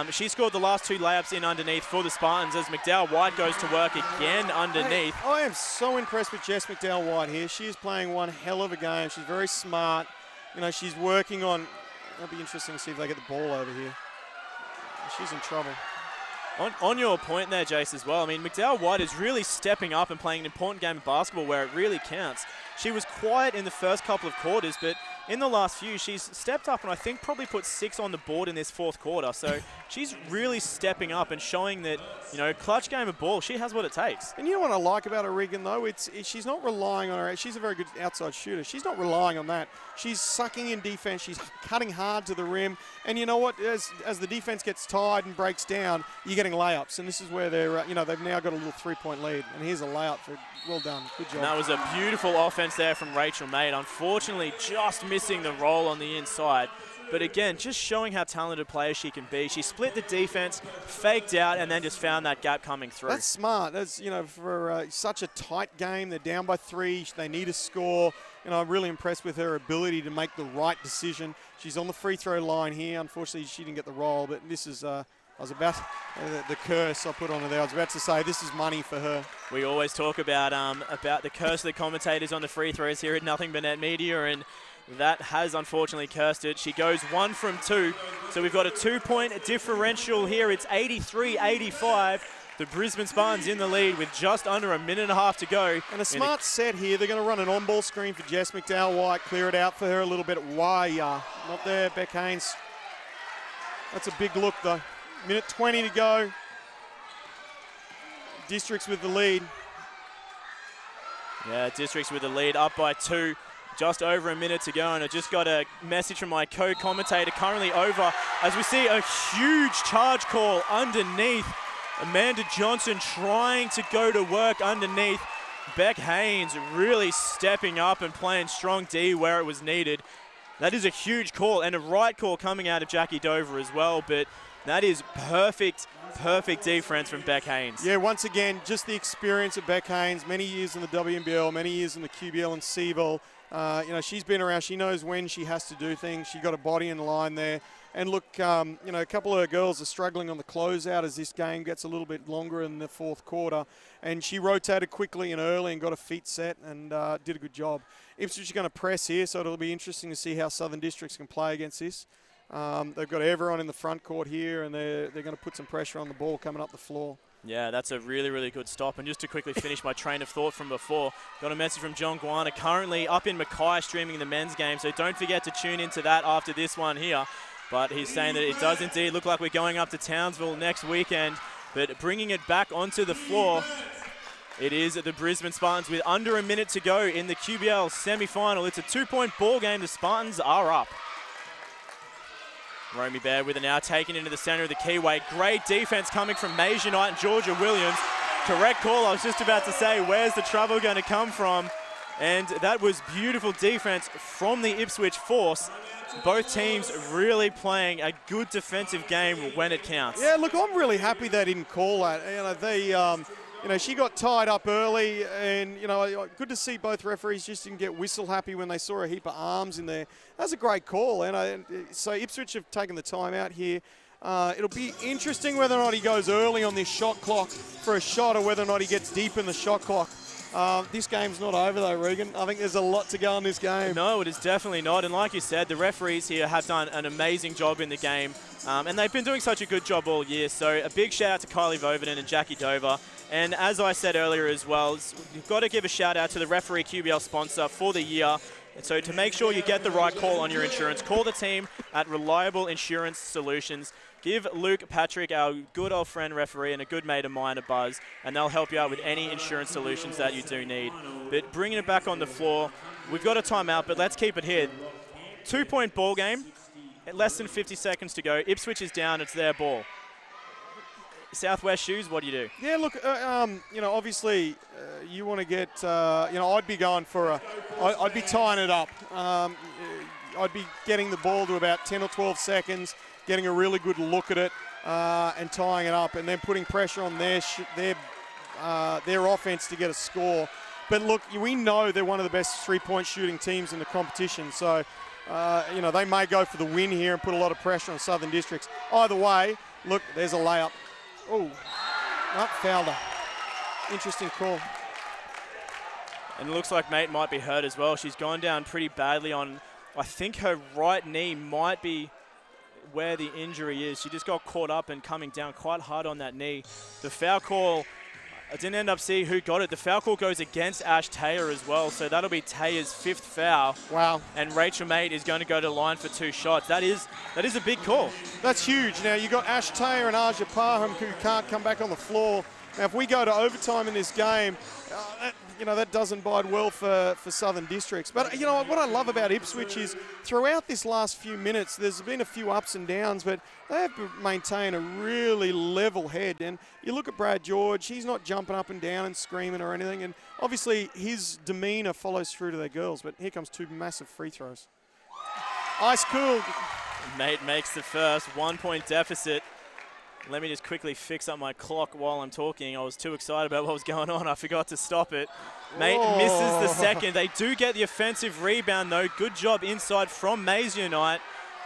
she scored the last 2 layups in underneath for the Spartans as McDowell White goes to work again underneath. Hey, I am so impressed with Jess McDowell White here. She is playing one hell of a game. She's very smart. You know, she's working on... It'll be interesting to see if they get the ball over here. She's in trouble. On your point there, Jace, as well, I mean, McDowell White is really stepping up and playing an important game of basketball where it really counts. She was quiet in the first couple of quarters, but in the last few, she's stepped up and I think probably put 6 on the board in this 4th quarter. So she's really stepping up and showing that, you know, clutch game of ball, she has what it takes. And you know what I like about her, Regan, though? She's not relying on her. She's a very good outside shooter. She's not relying on that. She's sucking in defense. She's cutting hard to the rim. And you know what? As the defense gets tired and breaks down, you're getting layups. And this is where they're, you know, they've now got a little 3-point lead. And here's a layup for, well done. Good job. And that was a beautiful offense there from Rachel Maid. Unfortunately, just missing the roll on the inside. But again, just showing how talented a player she can be. She split the defense, faked out, and then just found that gap coming through. That's smart. That's, you know, for such a tight game, they're down by 3. They need a score. You know, I'm really impressed with her ability to make the right decision. She's on the free throw line here. Unfortunately, she didn't get the roll, but this is... I was about the curse I put on her there. I was about to say this is money for her. We always talk about the curse of the commentators on the free throws here at Nothing But Net Media, and that has unfortunately cursed it. She goes 1 from 2, so we've got a 2-point differential here. It's 83-85. The Brisbane Spartans in the lead with just under a minute and a half to go. And a smart set here. They're going to run an on-ball screen for Jess McDowell White. Clear it out for her a little bit. Wire. Not there, Beck Haynes. That's a big look though. Minute 20 to go. Districts with the lead. Yeah, Districts with the lead, up by 2. Just over a minute to go, and I just got a message from my co-commentator, currently over, as we see a huge charge call underneath. Amanda Johnson trying to go to work underneath. Beck Haynes really stepping up and playing strong D where it was needed. That is a huge call, and a right call coming out of Jackie Dover as well, but that is perfect defense from Beck Haynes. Yeah, once again, just the experience of Beck Haynes, many years in the WNBL, many years in the QBL and Seville. You know, she's been around. She knows when she has to do things. She got a body in line there. And look, you know, a couple of her girls are struggling on the closeout as this game gets a little bit longer in the 4th quarter. And she rotated quickly and early and got her feet set and did a good job. Ipswich is going to press here, so it'll be interesting to see how Southern Districts can play against this. They've got everyone in the front court here, and they're going to put some pressure on the ball coming up the floor. Yeah, that's a really, really good stop. And just to quickly finish my train of thought from before, got a message from John Guana, currently up in Mackay streaming the men's game, so don't forget to tune into that after this one here. But he's saying that it does indeed look like we're going up to Townsville next weekend, but bringing it back onto the floor, it is the Brisbane Spartans with under a minute to go in the QBL semi-final. It's a 2-point ball game. The Spartans are up. Romy Baird with it now, taken into the center of the keyway. Great defense coming from Masia Knight and Georgia Williams. Correct call. I was just about to say, where's the trouble going to come from? And that was beautiful defense from the Ipswich Force. Both teams really playing a good defensive game when it counts. Yeah, look, I'm really happy they didn't call that. She got tied up early, and good to see both referees just didn't get whistle happy when they saw a heap of arms in there. That's a great call, and so Ipswich have taken the timeout here. It'll be interesting whether or not he goes early on this shot clock for a shot, or whether or not he gets deep in the shot clock. This game's not over though, Regan. I think there's a lot to go in this game. No, it is definitely not. And like you said, the referees here have done an amazing job in the game. And they've been doing such a good job all year. So a big shout out to Kylie Voverden and Jackie Dover. And as I said earlier as well, you've got to give a shout out to the referee QBL sponsor for the year. And so to make sure you get the right call on your insurance, call the team at Reliable Insurance Solutions. Give Luke Patrick, our good old friend referee and a good mate of mine, a buzz, and they'll help you out with any insurance solutions that you do need. But bringing it back on the floor, we've got a timeout, but let's keep it here. 2-point ball game, less than 50 seconds to go. Ipswich is down, it's their ball. Southwest Shoes, what do you do? Yeah, look, obviously you want to get, I'd be going for I'd be tying it up. I'd be getting the ball to about 10 or 12 seconds, getting a really good look at it and tying it up, and then putting pressure on their offense to get a score. But look, we know they're one of the best three-point shooting teams in the competition, so they may go for the win here and put a lot of pressure on Southern Districts. Either way, look, there's a layup. Oh, no, fouled her. Interesting call. And it looks like Mate might be hurt as well. She's gone down pretty badly on, I think her right knee might be where the injury is. She just got caught up and coming down quite hard on that knee. The foul call, I didn't end up seeing who got it. The foul call goes against Ash Taylor as well, so that'll be Taylor's 5th foul. Wow. And Rachel Mate is going to go to the line for 2 shots. That is a big call. That's huge. Now, you've got Ash Taylor and Aja Parham who can't come back on the floor. Now, if we go to overtime in this game, that doesn't bode well for Southern Districts. But, what I love about Ipswich is throughout this last few minutes, there's been a few ups and downs, but they have to maintain a really level head. And you look at Brad George, he's not jumping up and down and screaming or anything. And obviously, his demeanour follows through to their girls. But here comes 2 massive free throws. Ice cool. Mate makes the first 1-point deficit. Let me just quickly fix up my clock while I'm talking. I was too excited about what was going on. I forgot to stop it. Mate misses the second. They do get the offensive rebound, though. Good job inside from Mays Unite.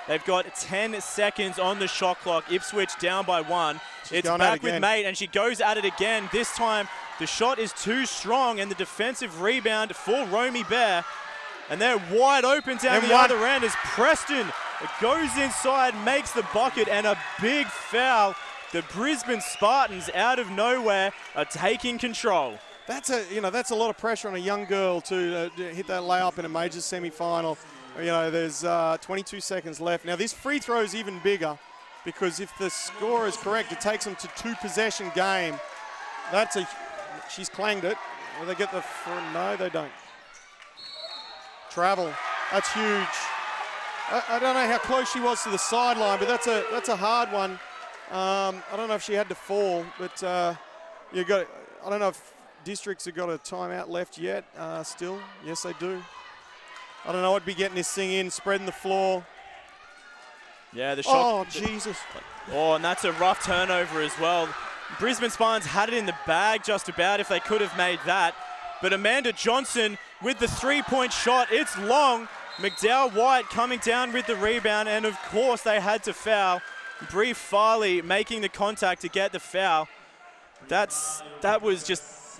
They've got 10 seconds on the shot clock. Ipswich down by 1. It's back with Mate, and she goes at it again. This time, the shot is too strong, and the defensive rebound for Romy Bear. And they're wide open down the other end as Preston goes inside, makes the bucket, and a big foul. The Brisbane Spartans, out of nowhere, are taking control. That's a lot of pressure on a young girl to hit that layup in a major semi-final. There's 22 seconds left. Now, this free throw is even bigger because if the score is correct, it takes them to 2-possession game. She's clanged it. Will they get the front? No, they don't. Travel. That's huge. I don't know how close she was to the sideline, but that's a hard one. I don't know if she had to fall, but I don't know if Districts have got a timeout left yet still. Yes, they do. I don't know. I'd be getting this thing in, spreading the floor. Yeah, the shot. Oh, Jesus. Oh, and that's a rough turnover as well. Brisbane Spartans had it in the bag just about if they could have made that. But Amanda Johnson with the 3-point shot. It's long. McDowell White coming down with the rebound, and of course they had to foul. Bree Farley making the contact to get the foul. That was just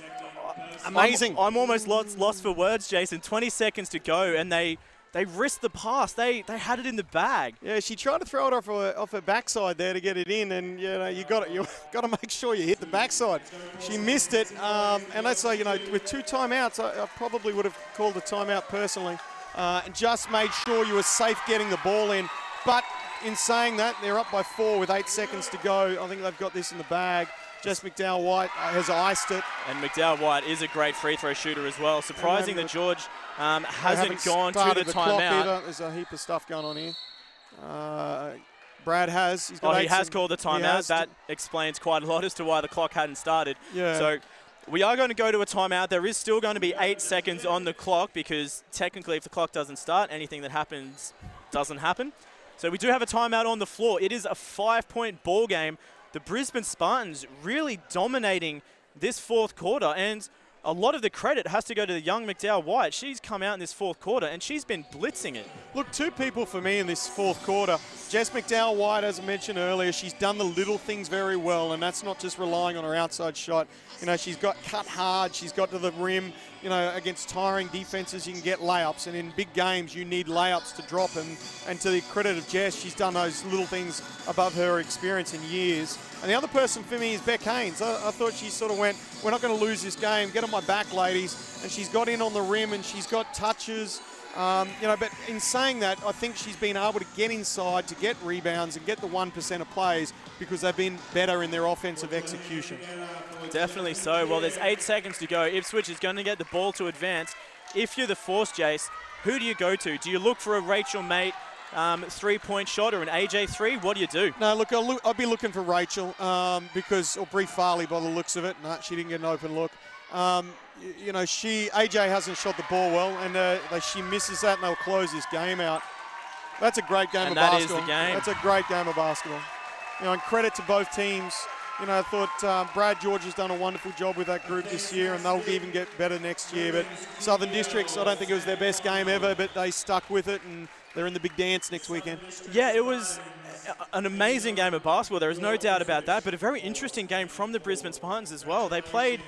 amazing. I'm almost lost for words, Jason. 20 seconds to go, and they risked the pass. They had it in the bag. Yeah, she tried to throw it off her backside there to get it in, and you got to make sure you hit the backside. She missed it, and that's with 2 timeouts, I probably would have called a timeout personally, and just made sure you were safe getting the ball in. But in saying that, they're up by 4 with 8 seconds to go. I think they've got this in the bag. Jess McDowell White has iced it. And McDowell White is a great free throw shooter as well. Surprising that George hasn't gone to the timeout. There's a heap of stuff going on here. Brad has. He has called the timeout. That explains quite a lot as to why the clock hadn't started. Yeah. So We are going to go to a timeout. There is still going to be 8 seconds on the clock because technically if the clock doesn't start, anything that happens doesn't happen. So we do have a timeout on the floor. It is a 5-point ball game. The Brisbane Spartans really dominating this fourth quarter, and a lot of the credit has to go to the young McDowell White. She's come out in this fourth quarter and she's been blitzing it. Look, two people for me in this fourth quarter. Jess McDowell White, as I mentioned earlier, she's done the little things very well, and that's not just relying on her outside shot. You know, she's got cut hard, she's got to the rim. You know, against tiring defenses, you can get layups, and in big games, you need layups to drop. And to the credit of Jess, she's done those little things above her experience in years. And the other person for me is Beck Haynes. I thought she sort of went, we're not going to lose this game, get on my back, ladies. And she's got in on the rim, and she's got touches. You know, but in saying that, I think she's been able to get inside, to get rebounds, and get the 1% of plays because they've been better in their offensive execution. Definitely so. Well, there's 8 seconds to go. Ipswich is going to get the ball to advance. If you're the Force, Jace, who do you go to? Do you look for a Rachel Mate 3-point shot or an AJ 3? What do you do? No, look, I'll be looking for Rachel because, or Brie Farley by the looks of it. No, she didn't get an open look. You know, AJ hasn't shot the ball well, and she misses that, and they'll close this game out. That's a great game of basketball. And that is the game. That's a great game of basketball. You know, and credit to both teams. You know, I thought Brad George has done a wonderful job with that group this year, and they'll even get better next year. But Southern Districts, I don't think it was their best game ever, but they stuck with it, and they're in the big dance next weekend. Yeah, it was an amazing game of basketball. There is no doubt about that, but a very interesting game from the Brisbane Spartans as well. They played,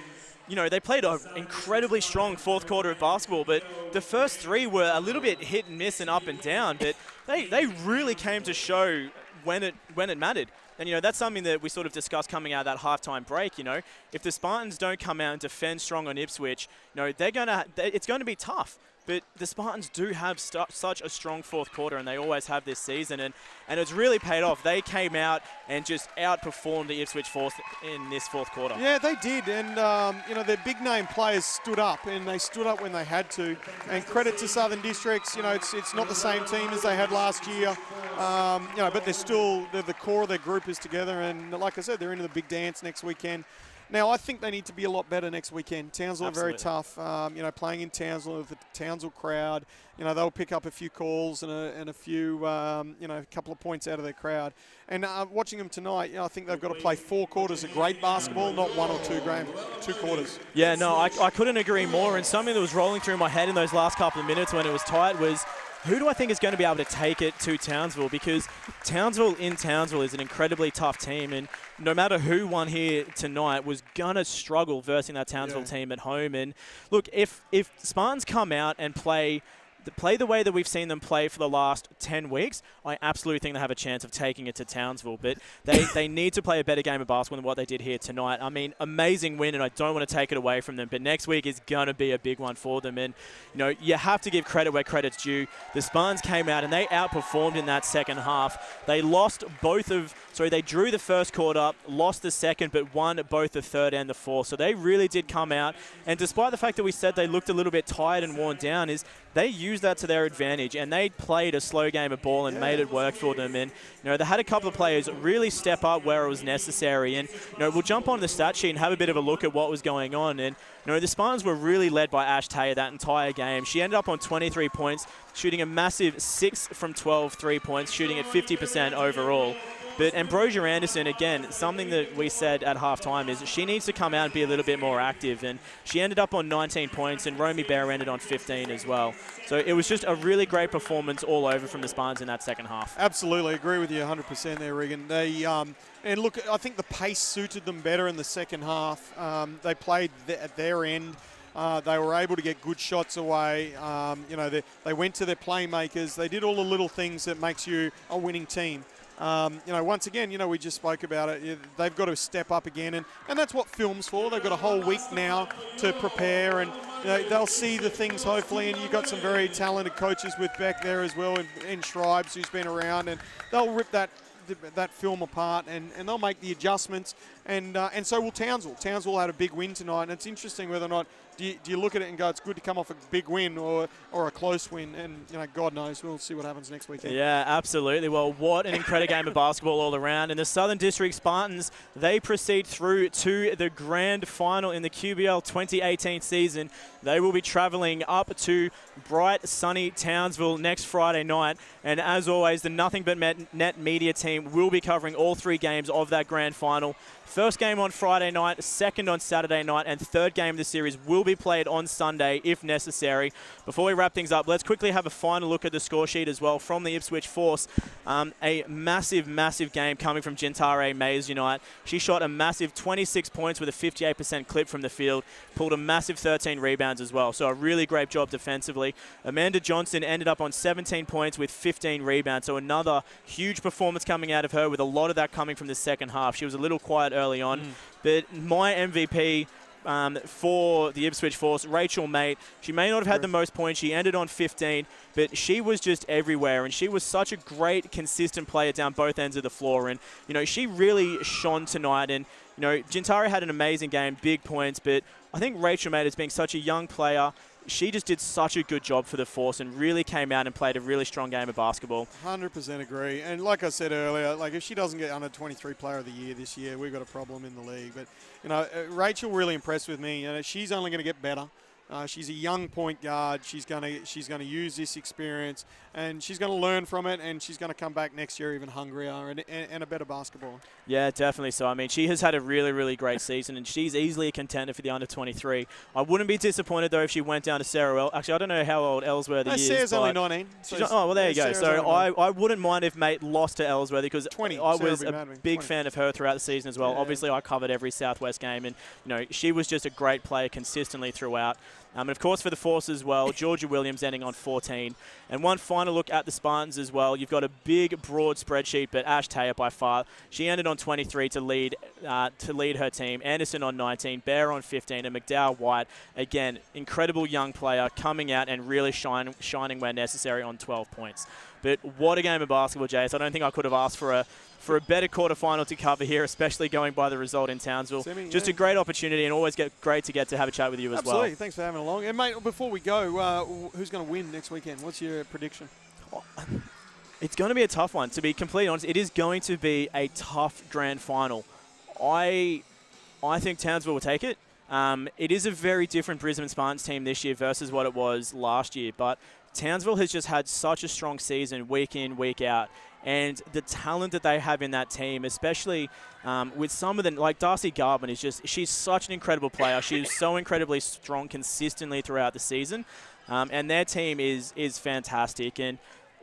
you know, they played an incredibly strong fourth quarter of basketball, but the first three were a little bit hit and miss and up and down, but they really came to show when it mattered. And, you know, that's something that we sort of discussed coming out of that halftime break, you know. If the Spartans don't come out and defend strong on Ipswich, you know, it's going to be tough. But the Spartans do have such a strong fourth quarter, and they always have this season, and it's really paid off. They came out and just outperformed the Ipswich Force in this fourth quarter. Yeah, they did, and you know, their big name players stood up, and they stood up when they had to. And credit to Southern Districts, you know, it's not the same team as they had last year, you know, but the core of their group is together, and like I said, they're into the big dance next weekend. Now, I think they need to be a lot better next weekend. Townsville are very tough. You know, playing in Townsville with the Townsville crowd, you know, they'll pick up a few calls and a few, you know, a couple of points out of their crowd. And watching them tonight, you know, I think they've got to play 4 quarters of great basketball, not 1 or 2 quarters. Yeah, no, I couldn't agree more. And something that was rolling through my head in those last couple of minutes when it was tight was, who do I think is going to be able to take it to Townsville? Because Townsville in Townsville is an incredibly tough team, and no matter who won here tonight was going to struggle versus that Townsville team at home. And look, if Spartans come out and play the way that we've seen them play for the last 10 weeks, I absolutely think they have a chance of taking it to Townsville. But they need to play a better game of basketball than what they did here tonight. I mean, amazing win, and I don't want to take it away from them. But next week is going to be a big one for them. And, you know, you have to give credit where credit's due. The Spartans came out and they outperformed in that second half. They they drew the first quarter, lost the second, but won both the third and the fourth. So they really did come out. And despite the fact that we said they looked a little bit tired and worn down, they used that to their advantage, and they played a slow game of ball and made it work for them. And, you know, they had a couple of players really step up where it was necessary. And, you know, we'll jump on the stat sheet and have a bit of a look at what was going on. And, you know, the Spartans were really led by Ash Taylor that entire game. She ended up on 23 points, shooting a massive 6 from 12 3-points, shooting at 50% overall. But Ambrosia Anderson, again, something that we said at halftime is she needs to come out and be a little bit more active. And she ended up on 19 points, and Romy Bear ended on 15 as well. So it was just a really great performance all over from the Spartans in that second half. Absolutely, agree with you 100% there, Regan. And look, I think the pace suited them better in the second half. They played at their end. They were able to get good shots away. You know, they went to their playmakers. They did all the little things that makes you a winning team. You know, once again, you know, we just spoke about it. They've got to step up again, and that's what film's for. They've got a whole week now to prepare, and you know, they'll see the things hopefully. And you've got some very talented coaches with Beck there as well, and Shribes, who's been around, and they'll rip that film apart, and they'll make the adjustments, and so will Townsville. Townsville had a big win tonight, and it's interesting whether or not do you look at it and go, it's good to come off a big win or a close win? And, God knows, we'll see what happens next weekend. Yeah, absolutely. Well, what an incredible game of basketball all around. And the Southern District Spartans, they proceed through to the grand final in the QBL 2018 season. They will be travelling up to bright, sunny Townsville next Friday night. And as always, the Nothing But Net Media team will be covering all 3 games of that grand final. First game on Friday night, second on Saturday night, and third game of the series will be played on Sunday if necessary. Before we wrap things up, let's quickly have a final look at the score sheet as well from the Ipswich Force. A massive, massive game coming from Gintare Mays Unite. She shot a massive 26 points with a 58% clip from the field, pulled a massive 13 rebounds as well. So a really great job defensively. Amanda Johnson ended up on 17 points with 15 rebounds. So another huge performance coming out of her, with a lot of that coming from the second half. She was a little quiet early on. But my MVP for the Ipswich Force, Rachel Mate, she may not have had the most points. She ended on 15, but she was just everywhere, and she was such a great, consistent player down both ends of the floor. And, she really shone tonight. And, Gintare had an amazing game, big points, but I think Rachel Mate, as being such a young player, she just did such a good job for the Force and really came out and played a really strong game of basketball. 100% agree. And like I said earlier, if she doesn't get under 23 Player of the Year this year, we've got a problem in the league. But, Rachel really impressed with me. She's only going to get better. She's a young point guard. She's going to use this experience, and she's going to learn from it, and she's going to come back next year even hungrier and a better basketball. Yeah, definitely so. I mean, she has had a really, really great season, and she's easily a contender for the under-23. I wouldn't be disappointed, though, if she went down to Sarah Actually, I don't know how old Ellsworthy is. Sarah's only 19. Well, there you go. So I wouldn't mind if Mate lost to Ellsworthy, because I was a big fan of her throughout the season as well. Yeah. Obviously, I covered every Southwest game, and, she was just a great player consistently throughout. And of course for the Force as well, Georgia Williams ending on 14. And one final look at the Spartans as well. You've got a big, broad spreadsheet, but Ash Taylor by far, she ended on 23 to lead her team. Anderson on 19, Bear on 15, and McDowell White, again, incredible young player coming out and really shining where necessary on 12 points. But what a game of basketball, Jace. I don't think I could have asked for a better quarterfinal to cover here, especially going by the result in Townsville. Just a great opportunity, and always great to get to have a chat with you as well. Absolutely. Thanks for having along. And, mate, before we go, who's going to win next weekend? What's your prediction? It's going to be a tough one. To be completely honest, it is going to be a tough grand final. I think Townsville will take it. It is a very different Brisbane Spartans team this year versus what it was last year, but Townsville has just had such a strong season week in, week out. And the talent that they have in that team, especially with some of them, like Darcy Garbin, she's such an incredible player. She's so incredibly strong consistently throughout the season. And their team is fantastic. And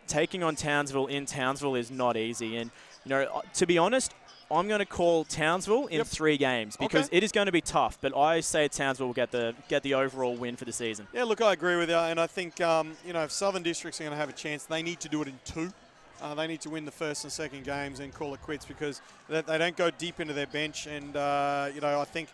taking on Townsville in Townsville is not easy. And, to be honest, I'm going to call Townsville in 3 games because it is going to be tough. But I say Townsville will get the overall win for the season. Yeah, look, I agree with you. And I think, if Southern Districts are going to have a chance, they need to do it in 2. They need to win the first and second games and call it quits, because they don't go deep into their bench. And, I think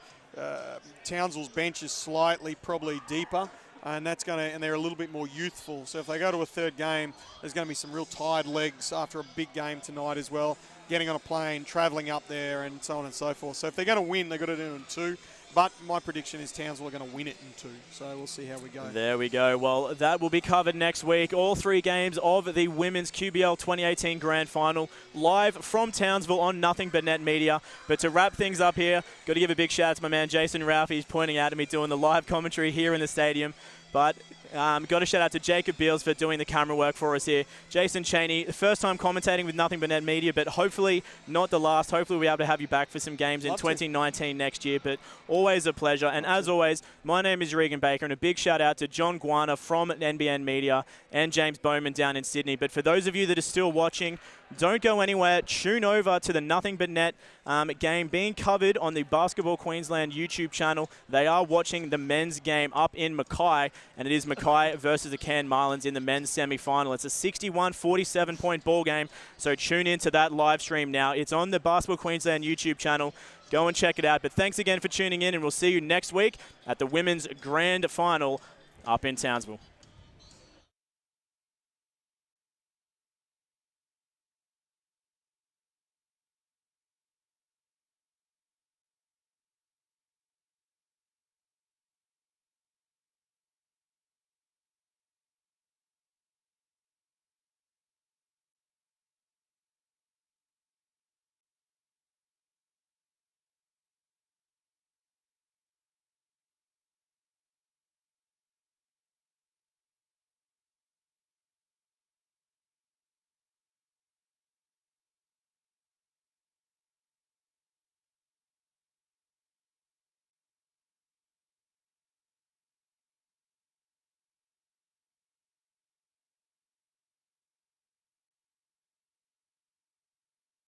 Townsville's bench is slightly probably deeper, and they're a little bit more youthful. So if they go to a third game, there's going to be some real tired legs after a big game tonight as well, getting on a plane, travelling up there, and so on and so forth. So if they're going to win, they've got to do it in 2. But my prediction is Townsville are going to win it in 2. So we'll see how we go. There we go. Well, that will be covered next week. All 3 games of the Women's QBL 2018 Grand Final live from Townsville on Nothing But Net Media. But to wrap things up here, got to give a big shout out to my man Jason Ralph. He's pointing out at me doing the live commentary here in the stadium. But got to shout out to Jacob Beals for doing the camera work for us here. Jason Cheney, first time commentating with Nothing But Net Media, but hopefully not the last. Hopefully we'll be able to have you back for some games in 2019 next year, but always a pleasure. And as always, my name is Regan Baker, and a big shout out to John Guana from NBN Media and James Bowman down in Sydney. But for those of you that are still watching, don't go anywhere. Tune over to the Nothing But Net game being covered on the Basketball Queensland YouTube channel. They are watching the men's game up in Mackay, and it is Mackay versus the Cairn Marlins in the men's semi-final. It's a 61-47 point ball game, so tune in to that live stream now. It's on the Basketball Queensland YouTube channel. Go and check it out. But thanks again for tuning in, and we'll see you next week at the women's grand final up in Townsville.